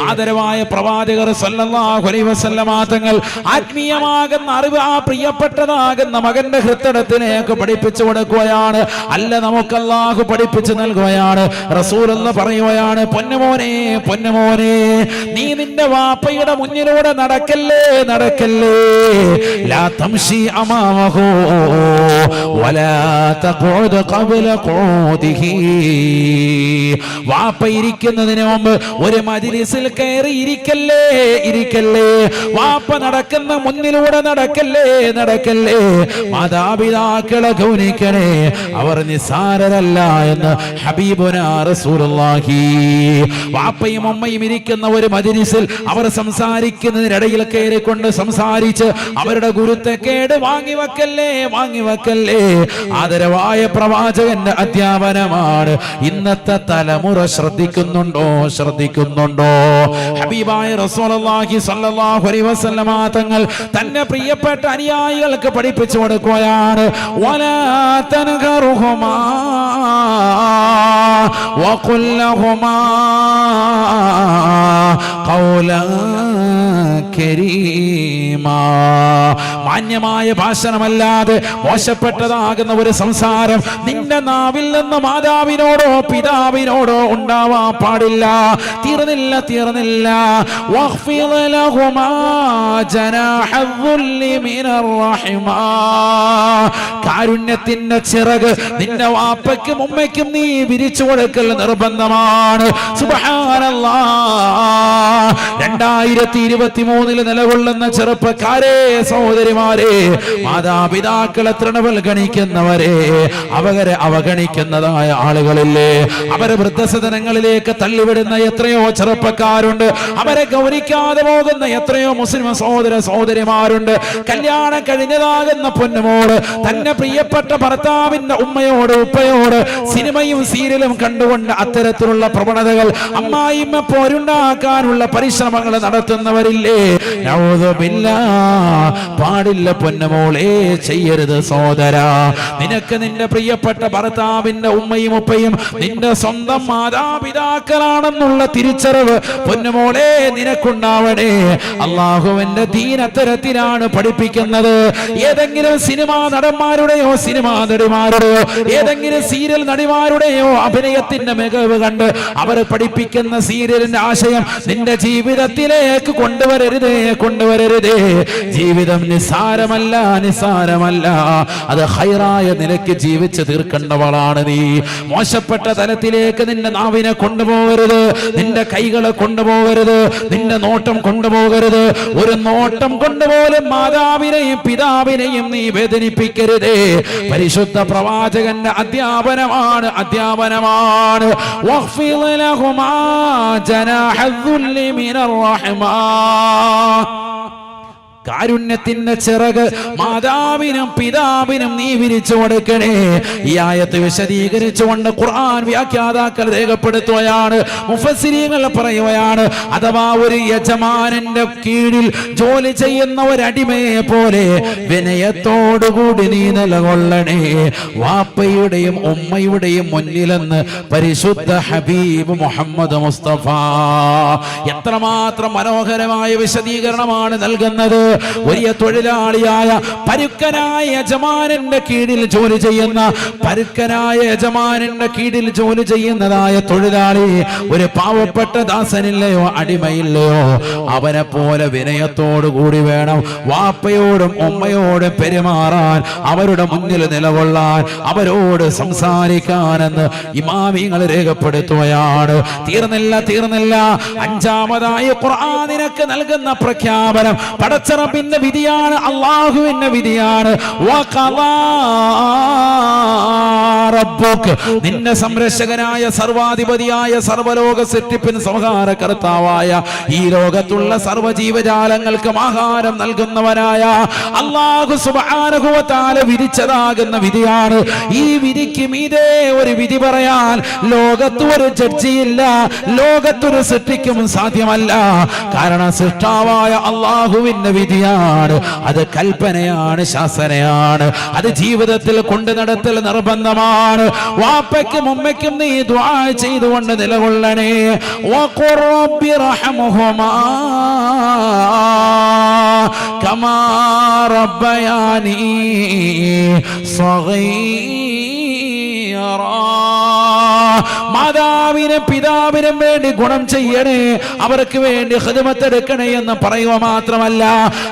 ആദരവായ പ്രവാചകർ സ്വല്ലല്ലാഹു അലൈഹി വസല്ലമ തങ്ങൾ ആത്മീയമാകുന്ന അറിവ് ആ പ്രിയപ്പെട്ടതാകുന്ന മകന്റെ ഹൃദയത്തിലേക്ക് പഠിപ്പിച്ചു കൊടുക്കുകയാണ്. അല്ല, നമുക്ക് അല്ലാഹു പഠിപ്പിച്ചു നൽകുകയാണ്. റസൂലുള്ള പറയുകയാണ്, പൊന്നുമോനെ പൊന്നുമോനെ, നീ നിന്റെ വാപ്പയുടെ മുന്നിലൂടെ നടക്കല്ലേ നടക്കല്ലേ. ലാ തംശി അമാമഹു വലാ തഖുദ് ഖബ്ല ഖുദിഹി. വാപ്പ ഇരിക്കുന്നതിന് മുമ്പ് ഒരു മജ്‌ലിസിൽ കയറി ഇരിക്കല്ലേ ഇരിക്കല്ലേ. വാപ്പ നടക്കുന്ന മുന്നിലൂടെ നടക്കല്ലേ നടക്കല്ലേ. മാതാപിതാക്കളെ ഗൗനിക്കണേ, അവർ നിസ്സാരരല്ല എന്ന് ഹബീബുനാ റസൂലുള്ളാഹി. വാപ്പയും ഉമ്മയും ഇരിക്കുന്ന ഒരു മജ്‌ലിസിൽ അവർ സംസാരിക്കുന്നതിനിടയിൽ കയറിക്കൊണ്ട് സംസാരിച്ച് അവരുടെ ഗുരുത്തക്കേട് വാങ്ങിവെക്കല്ലേ വാങ്ങിവെക്കല്ലേ. ആദരവായ പ്രവാചകന്റെ അധ്യാപനമാണ്. ഇന്നത്തെ തലമുറ ശ്രദ്ധിക്കുന്നുണ്ടോ ശ്രദ്ധിക്കുന്നുണ്ടോ? ഹബീബായ റസൂലുള്ളാഹി സ്വല്ലല്ലാഹു അലൈഹി വസല്ലമ തങ്ങൾ തന്നെ പ്രിയപ്പെട്ട അനുയായികൾക്ക് പഠിപ്പിച്ചു കൊടുക്കുകയാണ്. വലാ തൻഹറുഹുമാ വഖുൽ ലഹുമാ ഖൗലൻ കരീമാ. മാന്യമായ ഭാഷണമല്ലാതെ മോശപ്പെട്ടതാകുന്ന ഒരു സംസാരം നിന്റെ നാവിൽ നിന്ന് മാതാവിനോടോ പിതാവിനോടോ ഉണ്ടാവാൻ പാടില്ല. തീർന്നില്ല തീർന്നില്ല. വഖ്ഫിദ് ലഹുമാ ജനാഹദ്ദുല്ലി മിനർ റഹ്മാ. കാരുണ്യത്തിന്റെ ചിറക് നിന്റെ വാപ്പയ്ക്കും ഉമ്മയ്ക്കും നീ വിരിച്ചു കൊടുക്കൽ നിർബന്ധമാണ്. സുബ്ഹാനല്ലാഹ്. 2023 നിലകൊള്ളുന്ന ചെറുപ്പക്കാരെ, സഹോദരിമാരെ, മാതാപിതാക്കളെ തൃണവൽഗണിക്കുന്നവരെ, അവരെ അവഗണിക്കുന്നതായ ആളുകളില്ലേ? അവരെ വൃദ്ധസദനങ്ങളിലേക്ക് തള്ളിവിടുന്ന എത്രയോ ചെറുപ്പക്കാരുണ്ട്. അവരെ ഗൗനിക്കാതെ പോകുന്ന എത്രയോ മുസ്ലിം സഹോദര സഹോദരിമാരുണ്ട്. കല്യാണം കഴിഞ്ഞതാകുന്ന പൊന്നുമോള് തന്നെ പ്രിയപ്പെട്ട ഭർത്താവിന്റെ ഉമ്മയോട് ഉപ്പയോട് സിനിമയും സീരിയലും കണ്ടുകൊണ്ട് അത്തരത്തിലുള്ള പ്രവണതകൾ അമ്മായിമ്മ പോരുണ്ടാക്കാനുള്ള പരിശ്രമങ്ങൾ നടത്തുന്നവരില്ലേ? പാടില്ല പൊന്നുമോളെ, ചെയ്യരുത് സഹോദര. നിനക്ക് നിന്റെ പ്രിയപ്പെട്ട ഭർത്താവിന്റെ ഉമ്മയും ഉപ്പയും നിന്റെ സ്വന്തം മാതാപിതാക്കളാണെന്നുള്ള തിരിച്ചറിവ് പൊന്നുമോളെ നിനക്കുണ്ടാവണേ. അള്ളാഹുവിന്റെ ദീൻ അത്തരത്തിലാണ് പഠിപ്പിക്കുന്നത്. ഏതെങ്കിലും സിനിമാ നടന്മാരുടെയോ സിനിമാ നടിമാരുടെയോ ഏതെങ്കിലും സീരിയൽ നടിമാരുടെയോ അഭിനയത്തിന്റെ മികവ് കണ്ട് അവർ പഠിപ്പിക്കുന്ന സീരിയലിന്റെ ആശയം നിന്റെ ജീവിതത്തിലേക്ക് കൊണ്ടുവരരുതേ കൊണ്ടുവരരുതേ. ജീവിതം നിസ്സാരമല്ല നിസ്സാരമല്ല. അത് ഹൈറായ നിലയ്ക്ക് ജീവിച്ച് തീർക്കേണ്ടവളാണ് നീ. മോശപ്പെട്ട തലത്തിലേക്ക് നിന്റെ നാവിനെ കൊണ്ടുപോകരുത്, നിന്റെ കൈകളെ കൊണ്ടുപോകരുത്, നിന്റെ നോട്ടം കൊണ്ടുപോകരുത്. ഒരു നോട്ടം കൊണ്ടുപോലും മാതാവിനെയും പിതാവിനെയും നീ വേദനിപ്പിക്കരുതേ. പരിശുദ്ധ പ്രവാചകന്റെ അധ്യാപനമാണ് അധ്യാപനമാണ്. വഖ്ഫിദ് ലഹുമാ ജനാഹദ്ദുല്ലി മിനർ റഹ്മാ. കാരുണ്യത്തിന്റെ ചിറക് മാതാവിനും പിതാവിനും നീ വിരിച്ചു കൊടുക്കണേ. ഈ ആയത്ത് വിശദീകരിച്ചുകൊണ്ട് ഖുർആൻ വ്യാഖ്യാതാക്കൾ രേഖപ്പെടുത്തുകയാണ്, മുഫസ്സിരീങ്ങൾ പറയുകയാണ്, അഥവാ ഒരു യജമാനന്റെ കീഴിൽ ജോലി ചെയ്യുന്ന ഒരടിമയെ പോലെ വിനയത്തോടുകൂടി നീ നിലകൊള്ളണേ വാപ്പയുടെയും ഉമ്മയുടെയും മുന്നിലെന്ന് പരിശുദ്ധ ഹബീബ് മുഹമ്മദ് മുസ്തഫ. എത്രമാത്രം മനോഹരമായ വിശദീകരണമാണ് നൽകുന്നത്. വലിയ തൊഴിലാളിയായ പരുക്കനായ യജമാനന്റെ കീഴിൽ ജോലി ചെയ്യുന്ന കീഴിൽ ചെയ്യുന്നതായ തൊഴിലാളി ഒരു പാവപ്പെട്ട ദാസനില്ലയോ അടിമയില്ലയോ അവനെ പോലെ വിനയത്തോടു കൂടി വേണം വാപ്പയോടും ഉമ്മയോടും പെരുമാറാൻ, അവരുടെ മുന്നിൽ നിലകൊള്ളാൻ, അവരോട് സംസാരിക്കാനെന്ന് ഇമാമിങ്ങൾ രേഖപ്പെടുത്തുകയാണ്. തീർന്നില്ല. അഞ്ചാമതായി ഖുർആൻ നിനക്ക് നൽകുന്ന പ്രഖ്യാപനം പടച്ചറബിന്റെ വിധിയാണ്, അള്ളാഹുവിന്റെ വിധിയാണ്. നിന്റെ സംരക്ഷകനായ സർവാധിപതിയായ സർവലോക സൃഷ്ടിപ്പിൻ സംഹാരകർത്താവായ ഈ ലോകത്തുള്ള സർവ്വജീവജാലങ്ങൾക്കും ആഹാരം നൽകുന്നവനായ അല്ലാഹു സുബ്ഹാനഹു വ തആല വിധിച്ചതാകുന്ന വിധിയാണ്. ഈ വിധിക്ക് മീതെ ഒരു വിധി പറയാൻ ലോകത്ത് ഒരു ജഡ്ജിയില്ല, ലോകത്തൊരു സൃഷ്ടിക്കും സാധ്യമല്ല. കാരണം സൃഷ്ടാവായ അള്ളാഹുവിന്റെ വിധിയാണ്, അത് കൽപ്പനയാണ്, ശാസനയാണ്, അത് ജീവിതത്തിൽ കൊണ്ടു നടത്തൽ നിർബന്ധമാണ്. വാപ്പയ്ക്കും ഉമ്മയ്ക്കും നീ ദുആ ചെയ്തുകൊണ്ട് നിലകൊള്ളണേ. വഖുർ റബ്ബി റഹ്മുഹുമാ കമാ റബ്ബയാനി സഗീറാ. മാതാവിനും പിതാവിനും വേണ്ടി ഗുണം ചെയ്യണേ, അവർക്ക് വേണ്ടി ഖിദ്മത്ത് എടുക്കണേ എന്ന് പറയുക മാത്രമല്ല,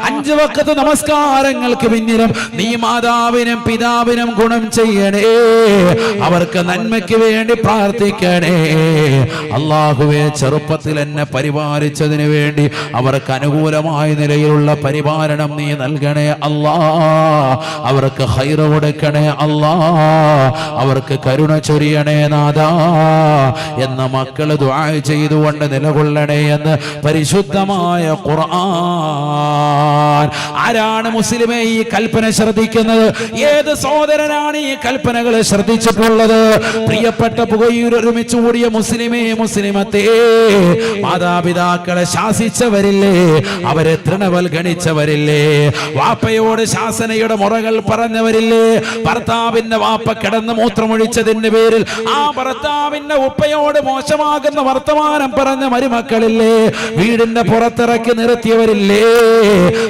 5 വഖത്ത് നമസ്കാരങ്ങൾക്ക് പിന്നിലും നീ മാതാവിനും പിതാവിനും ഗുണം ചെയ്യണേ, അവർക്ക് നന്മയ്ക്ക് വേണ്ടി പ്രാർത്ഥിക്കണേ. അല്ലാഹുവേ, ചെറുപ്പത്തിൽ എന്നെ പരിപാലിച്ചതിന് വേണ്ടി അവർക്ക് അനുകൂലമായ നിലയിലുള്ള പരിപാലനം നീ നൽകണേ അല്ലാ. അവർക്ക് ഖൈറ് കൊടുക്കണേ അല്ലാ, അവർക്ക് കരുണ ചൊരിയണേ നാദാ എന്ന മക്കള് ദുആ ചെയ്തുകൊണ്ട് നിലകൊള്ളണേ എന്ന് പരിശുദ്ധമായ ഖുർആൻ. ആരാണ് മുസ്ലിമേ ഈ കൽപ്പന ശ്രദ്ധിക്കുന്നത്? ഏത് സഹോദരനാണ് ഈ കൽപ്പനകൾ ശ്രദ്ധിച്ചിട്ടുള്ളത്? പ്രിയപ്പെട്ട പുകയൂർ ഒരുമിച്ച് കൂടിയ മുസ്ലിമേ, മുസ്ലിമത്തേ, മാതാപിതാക്കളെ ശാസിച്ചവരില്ലേ, അവരെ തൃണവൽഗണിച്ചവരില്ലേ, വാപ്പയോട് ശാസനയുടെ മുറകൾ പറഞ്ഞവരില്ലേ, ഭർത്താവിന്റെ വാപ്പ കിടന്ന് മൂത്രമൊഴിച്ചതിന്റെ പേരിൽ ആ ഭർത്താവിന്റെ ഉപ്പയോട് മോശമാകുന്ന വർത്തമാനം പറഞ്ഞ മരുമക്കളില്ലേ, വീടിന്റെ പുറത്തിറക്കി നിർത്തിയവരില്ലേ,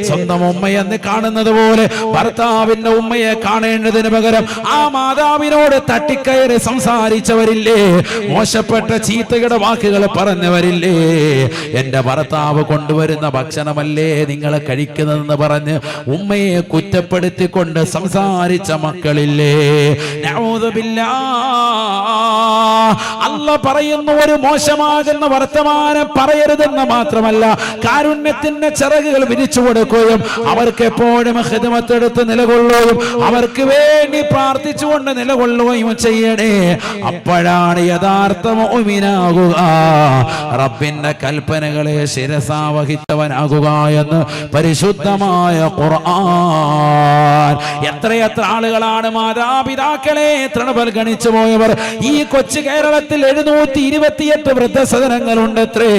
സ്വന്തം ഉമ്മയെന്ന് കാണുന്നത് പോലെ ഭർത്താവിന്റെ ഉമ്മയെ കാണേണ്ടതിന് പകരം ആ മാതാവിനോട് തട്ടിക്കയറി സംസാരിച്ചവരില്ലേ, മോശപ്പെട്ട ചീത്തയുടെ വാക്കുകൾ പറഞ്ഞവരില്ലേ, എന്റെ ഭർത്താവ് കൊണ്ടുവരുന്ന ഭക്ഷണമല്ലേ നിങ്ങൾ കഴിക്കുന്നതെന്ന് പറഞ്ഞ് ഉമ്മയെ കുറ്റപ്പെടുത്തിക്കൊണ്ട് സംസാരിച്ച മക്കളില്ലേ? അല്ല പറയുന്നു, ഒരു മോശമാകുന്ന വർത്തമാനം പറയരുതെന്ന് മാത്രമല്ല, കാരുണ്യത്തിന്റെ ചിറകുകൾ വിരിച്ചു കൊടുക്കുകയും അവർക്ക് എപ്പോഴും ഖിദ്മത്തെടുത്ത് നിലകൊള്ളുകയും അവർക്ക് വേണ്ടി പ്രാർത്ഥിച്ചുകൊണ്ട് നിലകൊള്ളുകയും ചെയ്യണേ. അപ്പോഴാണ് യഥാർത്ഥ മുഅ്മിനാകുക, റബ്ബിന്റെ കൽപ്പനകളെ ശിരസാവഹിച്ചവനാകുക എന്ന് പരിശുദ്ധമായ ഖുർആൻ. എത്രയെത്ര ആളുകളാണ് മാതാപിതാക്കളെ തൃണവൽഗണിച്ചു പോയവർ. ഈ കൊച്ചു കേരളത്തിൽ 728 വൃദ്ധസദനങ്ങളുണ്ടത്രേ.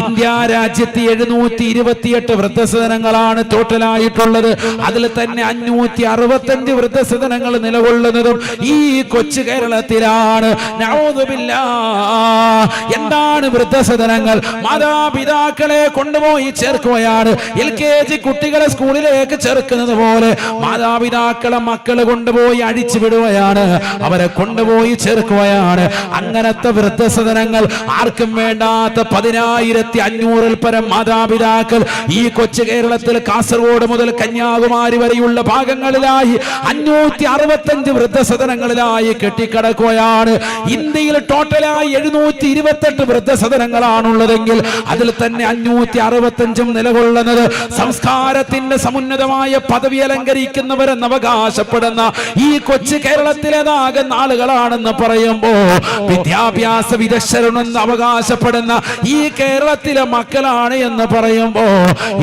ഇന്ത്യ രാജ്യത്ത് 728 വൃദ്ധസദനങ്ങളാണ് ടോട്ടലായിട്ടുള്ളത്. അതിൽ തന്നെ 565 വൃദ്ധസദനങ്ങൾ നിലകൊള്ളുന്നതും ഈ കൊച്ചു കേരളത്തിലാണ്. എന്താണ് വൃദ്ധസദനങ്ങൾ? മാതാപിതാക്കളെ കൊണ്ടുപോയി ചേർക്കുകയാണ്. LKG കുട്ടികളെ സ്കൂളിലേക്ക് ചേർക്കുന്നത് പോലെ മാതാപിതാക്കളെ മക്കള് കൊണ്ടുപോയി അഴിച്ചു വിടുകയാണ്, അവരെ കൊണ്ടുപോയി ചേർക്കുകയാണ്. അങ്ങനത്തെ വൃദ്ധസദനങ്ങൾ ആർക്കും വേണ്ടാത്ത 10,500 പരം മാതാപിതാക്കൾ ഈ കൊച്ചു കേരളത്തിൽ കാസർഗോഡ് മുതൽ കന്യാകുമാരി വരെയുള്ള ഭാഗങ്ങളിലായി 565 വൃദ്ധസദനങ്ങളിലായി കെട്ടിക്കിടക്കുകയാണ്. ഇന്ത്യയിൽ ടോട്ടലായി 728 വൃദ്ധസദനങ്ങളാണുള്ളതെങ്കിൽ അതിൽ തന്നെ 565 നിലകൊള്ളുന്നത് സംസ്കാരത്തിന്റെ സമുന്നതമായ പദവി അലങ്കരിക്കുന്നവരെന്ന് അവകാശപ്പെടുന്ന ഈ കൊച്ചു കേരളത്തിലേതാകുന്ന ആളുകളാണെന്ന് പറയുമ്പോ, വിദ്യാഭ്യാസ വിദഗ്ധരെന്ന് അവകാശപ്പെടുന്ന ഈ കേരളത്തിലെ മക്കളാണ് എന്ന് പറയുമ്പോ,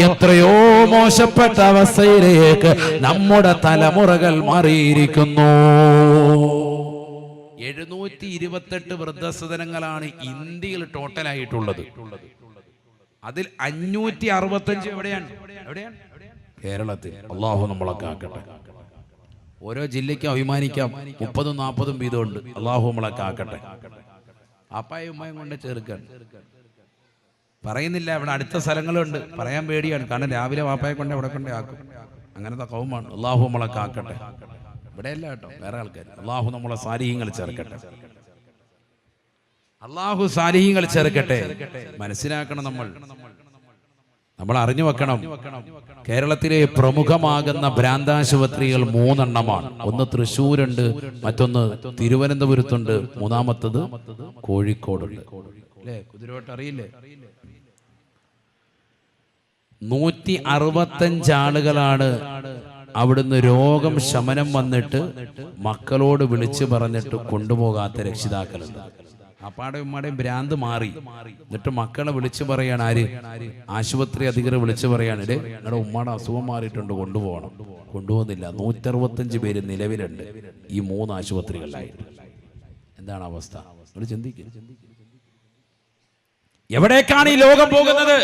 എത്രയോ മോശപ്പെട്ട അവസ്ഥയിലേക്ക് നമ്മുടെ തലമുറകൾ മാറിയിരിക്കുന്നു. 728 വൃദ്ധസദനങ്ങളാണ് ഇന്ത്യയിൽ ടോട്ടലായിട്ടുള്ളത്. അതിൽ 565 എവിടെയാണ്? കേരളത്തിൽ. അള്ളാഹു നമ്മളൊക്കെ ആക്കട്ടെ. ഓരോ ജില്ലയ്ക്കും അഭിമാനിക്കാം, 30-40 വീതമുണ്ട്. അള്ളാഹു നമ്മളൊക്കെ ആക്കട്ടെ. അപ്പായും ഉമ്മയും കൊണ്ട് ചേർക്കാൻ പറയുന്നില്ല, ഇവിടെ അടുത്ത സ്ഥലങ്ങളുണ്ട്, പറയാൻ പേടിയാണ്. കാരണം രാവിലെ വാപ്പായെ കൊണ്ട് അവിടെ കൊണ്ടേ ആക്കും. അങ്ങനത്തെ കൗമാണ്. അള്ളാഹു നമ്മളെ കാക്കട്ടെ. ഇവിടെയല്ല കേട്ടോ, വേറെ ആൾക്കാർ. അള്ളാഹു നമ്മളെ സാലിഹീങ്ങൾ ചേർക്കട്ടെ. അള്ളാഹു സാലിഹീങ്ങൾ ചേർക്കട്ടെ. മനസ്സിലാക്കണം, നമ്മൾ അറിഞ്ഞു വെക്കണം. കേരളത്തിലെ പ്രമുഖമാകുന്ന ഭ്രാന്താശുപത്രികൾ 3 എണ്ണമാണ്. ഒന്ന് തൃശ്ശൂരുണ്ട്, മറ്റൊന്ന് തിരുവനന്തപുരത്തുണ്ട്, മൂന്നാമത്തത് കോഴിക്കോടുണ്ട്. അല്ലേ? കുതിരോട്ട് അറിയില്ലേ? 165 ആളുകളാണ് അവിടുന്ന് രോഗം ശമനം വന്നിട്ട് മക്കളോട് വിളിച്ചു പറഞ്ഞിട്ട് കൊണ്ടുപോകാത്ത രക്ഷിതാക്കളുണ്ട്. അപ്പാടെ ഉമ്മാടെയും ഭ്രാന്ത് മാറി. എന്നിട്ട് മക്കളെ വിളിച്ചു പറയാണ്, ആര്? ആശുപത്രി അധികൃതർ വിളിച്ചു പറയാണ്, നിങ്ങളുടെ ഉമ്മാടെ അസുഖം മാറിയിട്ടുണ്ട്, കൊണ്ടുപോകണം. കൊണ്ടുപോകുന്നില്ല. 165 പേര് നിലവിലുണ്ട് ഈ 3 ആശുപത്രികളിലായിട്ട്. എന്താണ് അവസ്ഥ? നിങ്ങൾ ചിന്തിക്കുക. എവിടേക്കാണ് ഈ ലോകം പോകുന്നത്?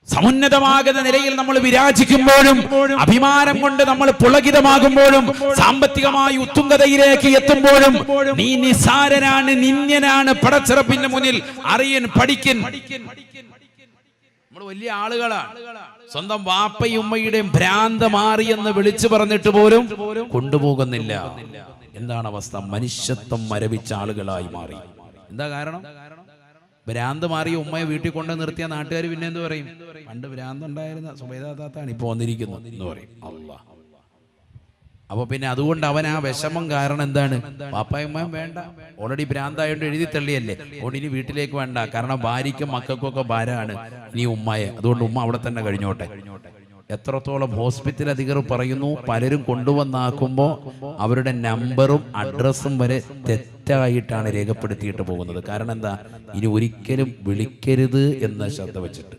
സമുന്നതമാകുന്ന നിലയിൽ നമ്മൾ വിരാജിക്കുമ്പോഴും അഭിമാനം കൊണ്ട് നമ്മൾ പുളകിതമാകുമ്പോഴും സാമ്പത്തികമായി ഉത്തുംഗതയിലേക്ക് എത്തുമ്പോഴും നീ നിസ്സാരനാണ്, നിന്ദ്യനാണ് പടച്ചിറപ്പിന്റെ മുന്നിൽ. അറിയൻ, പഠിക്കൻ. നമ്മൾ വലിയ ആളുകളാണ്. സ്വന്തം വാപ്പയും ഉമ്മയുടെയും ഭ്രാന്ത് മാറിയെന്ന് വിളിച്ചു പറഞ്ഞിട്ട് പോലും കൊണ്ടുപോകുന്നില്ല. എന്താണ് അവസ്ഥ? മനുഷ്യത്വം മരവിച്ച ആളുകളായി മാറി. എന്താ കാരണം? ഭ്രാന്ത് മാറിയ ഉമ്മയെ വീട്ടിൽ കൊണ്ട് നിർത്തിയ നാട്ടുകാർ പിന്നെ എന്ത് പറയും? പണ്ട് ഭ്രാന്ത് ഉണ്ടായിരുന്ന സുബൈദാത്താണ് ഇപ്പൊ വന്നിരിക്കുന്നത് എന്ന് പറയും. അല്ലാഹ്. അപ്പൊ പിന്നെ അതുകൊണ്ട് അവൻ ആ വിഷമം കാരണം എന്താണ്? പാപ്പായും ഉമ്മയും വേണ്ട, ഓൾറെഡി ഭ്രാന്തായോണ്ട് എഴുതി തള്ളിയല്ലേ, അതുകൊണ്ട് ഇനി വീട്ടിലേക്ക് വേണ്ട. കാരണം ഭാര്യയ്ക്കും മക്കൾക്കും ഒക്കെ ഭാരമാണ് ഇനി ഉമ്മയെ. അതുകൊണ്ട് ഉമ്മ അവിടെ തന്നെ കഴിഞ്ഞോട്ടെ. എത്രത്തോളം ഹോസ്പിറ്റൽ അധികൃതർ പറയുന്നു, പലരും കൊണ്ടുവന്നാക്കുമ്പോൾ അവരുടെ നമ്പറും അഡ്രസ്സും വരെ തെറ്റായിട്ടാണ് രേഖപ്പെടുത്തിയിട്ട് പോകുന്നത്. കാരണം എന്താ? ഇനി ഒരിക്കലും വിളിക്കരുത് എന്ന ശ്രദ്ധ വെച്ചിട്ട്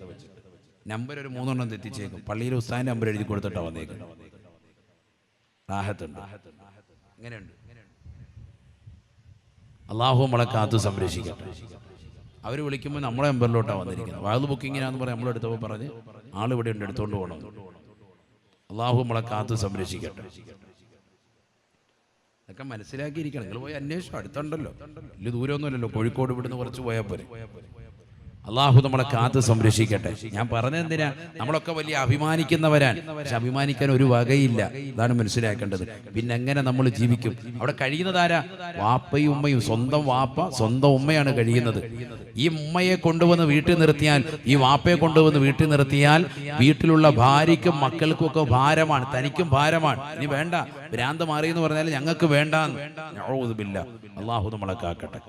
നമ്പർ ഒരു 3 എണ്ണം തെറ്റിച്ചേക്കും. പള്ളിയിൽ ഉസ്താദിന്റെ നമ്പർ എഴുതി കൊടുത്തിട്ടാണ് വന്നേക്കുന്നത്. റാഹത്തുണ്ട്. അങ്ങനെയുണ്ട്. അള്ളാഹു നമ്മളെ കാത്തു സംരക്ഷിക്കട്ടെ. അവർ വിളിക്കുമ്പോൾ നമ്മളെ നമ്പറിലോട്ടാണ് വന്നിരിക്കുന്നത്. വാഴ് ബുക്കിങ്ങിനാന്ന് പറഞ്ഞ് നമ്മളെടുത്തപ്പോൾ പറഞ്ഞ് ആളിവിടെ ഉണ്ട്, എടുത്തുകൊണ്ട് പോകണം. അള്ളാഹു നമ്മളെ കാത്തു സംരക്ഷിക്കട്ടെ. അതൊക്കെ മനസ്സിലാക്കിയിരിക്കണം. നിങ്ങൾ പോയി അന്വേഷിച്ചു, അടുത്തുണ്ടല്ലോ, വലിയ ദൂരമൊന്നുമല്ലല്ലോ, കോഴിക്കോട് ഇവിടുന്ന് കുറച്ച് പോയാൽ പോരെ. അള്ളാഹു നമ്മളെ കാത്ത് സംരക്ഷിക്കട്ടെ. ഞാൻ പറഞ്ഞെന്തിനാ? നമ്മളൊക്കെ വലിയ അഭിമാനിക്കുന്നവരാണ്, പക്ഷെ അഭിമാനിക്കാൻ ഒരു വകയില്ല. ഇതാണ് മനസ്സിലാക്കേണ്ടത്. പിന്നെ എങ്ങനെ നമ്മൾ ജീവിക്കും? അവിടെ കഴിയുന്നതാരാ? വാപ്പയും ഉമ്മയും. സ്വന്തം വാപ്പ സ്വന്തം ഉമ്മയാണ് കഴിയുന്നത്. ഈ ഉമ്മയെ കൊണ്ടുവന്ന് വീട്ടിൽ നിർത്തിയാൽ, ഈ വാപ്പയെ കൊണ്ടുവന്ന് വീട്ടിൽ നിർത്തിയാൽ വീട്ടിലുള്ള ഭാര്യയ്ക്കും മക്കൾക്കും ഒക്കെ ഭാരമാണ്, തനിക്കും ഭാരമാണ്. ഇനി വേണ്ട, ഭ്രാന്ത് മാറി എന്ന് പറഞ്ഞാൽ ഞങ്ങൾക്ക് വേണ്ടാന്ന്. അള്ളാഹു നമ്മളെ കാക്കട്ടെ.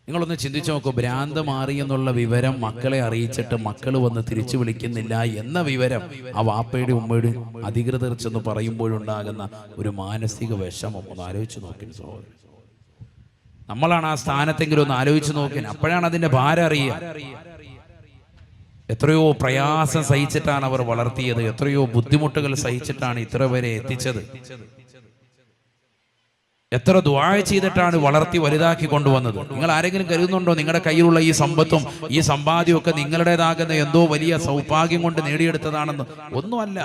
നിങ്ങളൊന്ന് ചിന്തിച്ചു നോക്കൂ. ഭ്രാന്ത് മാറി എന്നുള്ള വിവരം മക്കളെ അറിയിച്ചിട്ട് മക്കൾ വന്ന് തിരിച്ചു വിളിക്കുന്നില്ല എന്ന വിവരം ആ വാപ്പയുടെ ഉമ്മയുടെ അധികൃതർ ചെന്ന് പറയുമ്പോഴുണ്ടാകുന്ന ഒരു മാനസിക വിഷമം ഒന്ന് ആലോചിച്ച് നോക്കി സഹോദരൻ. നമ്മളാണ് ആ സ്ഥാനത്തെങ്കിലും ഒന്ന് ആലോചിച്ച് നോക്കി. അപ്പോഴാണ് അതിന്റെ ഭാരം അറിയുക. എത്രയോ പ്രയാസം സഹിച്ചിട്ടാണ് അവർ വളർത്തിയത്, എത്രയോ ബുദ്ധിമുട്ടുകൾ സഹിച്ചിട്ടാണ് ഇത്ര വരെ എത്തിച്ചത്. എത്ര ദുആ ചെയ്തിട്ടാണ് വളർത്തി വലുതാക്കി കൊണ്ടുവന്നത്. നിങ്ങൾ ആരെങ്കിലും കരുതുന്നുണ്ടോ നിങ്ങളുടെ കയ്യിലുള്ള ഈ സമ്പത്തും ഈ സമ്പാദ്യവും ഒക്കെ നിങ്ങളുടേതാകുന്ന എന്തോ വലിയ സൗഭാഗ്യം കൊണ്ട് നേടിയെടുത്തതാണെന്ന്? ഒന്നുമല്ല.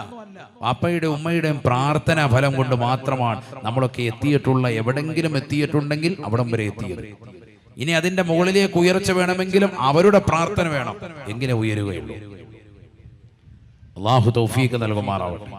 പാപ്പയുടെയും ഉമ്മയുടെയും പ്രാർത്ഥന ഫലം കൊണ്ട് മാത്രമാണ് നമ്മളൊക്കെ എത്തിയിട്ടുള്ള. എവിടെങ്കിലും എത്തിയിട്ടുണ്ടെങ്കിൽ അവിടം വരെ എത്തിയത്. ഇനി അതിന്റെ മുകളിലേക്ക് ഉയർച്ച വേണമെങ്കിലും അവരുടെ പ്രാർത്ഥന വേണം, എങ്ങനെ ഉയരുകയുള്ളൂ. അല്ലാഹു തൗഫീഖ് നൽകുമാറാവട്ടെ.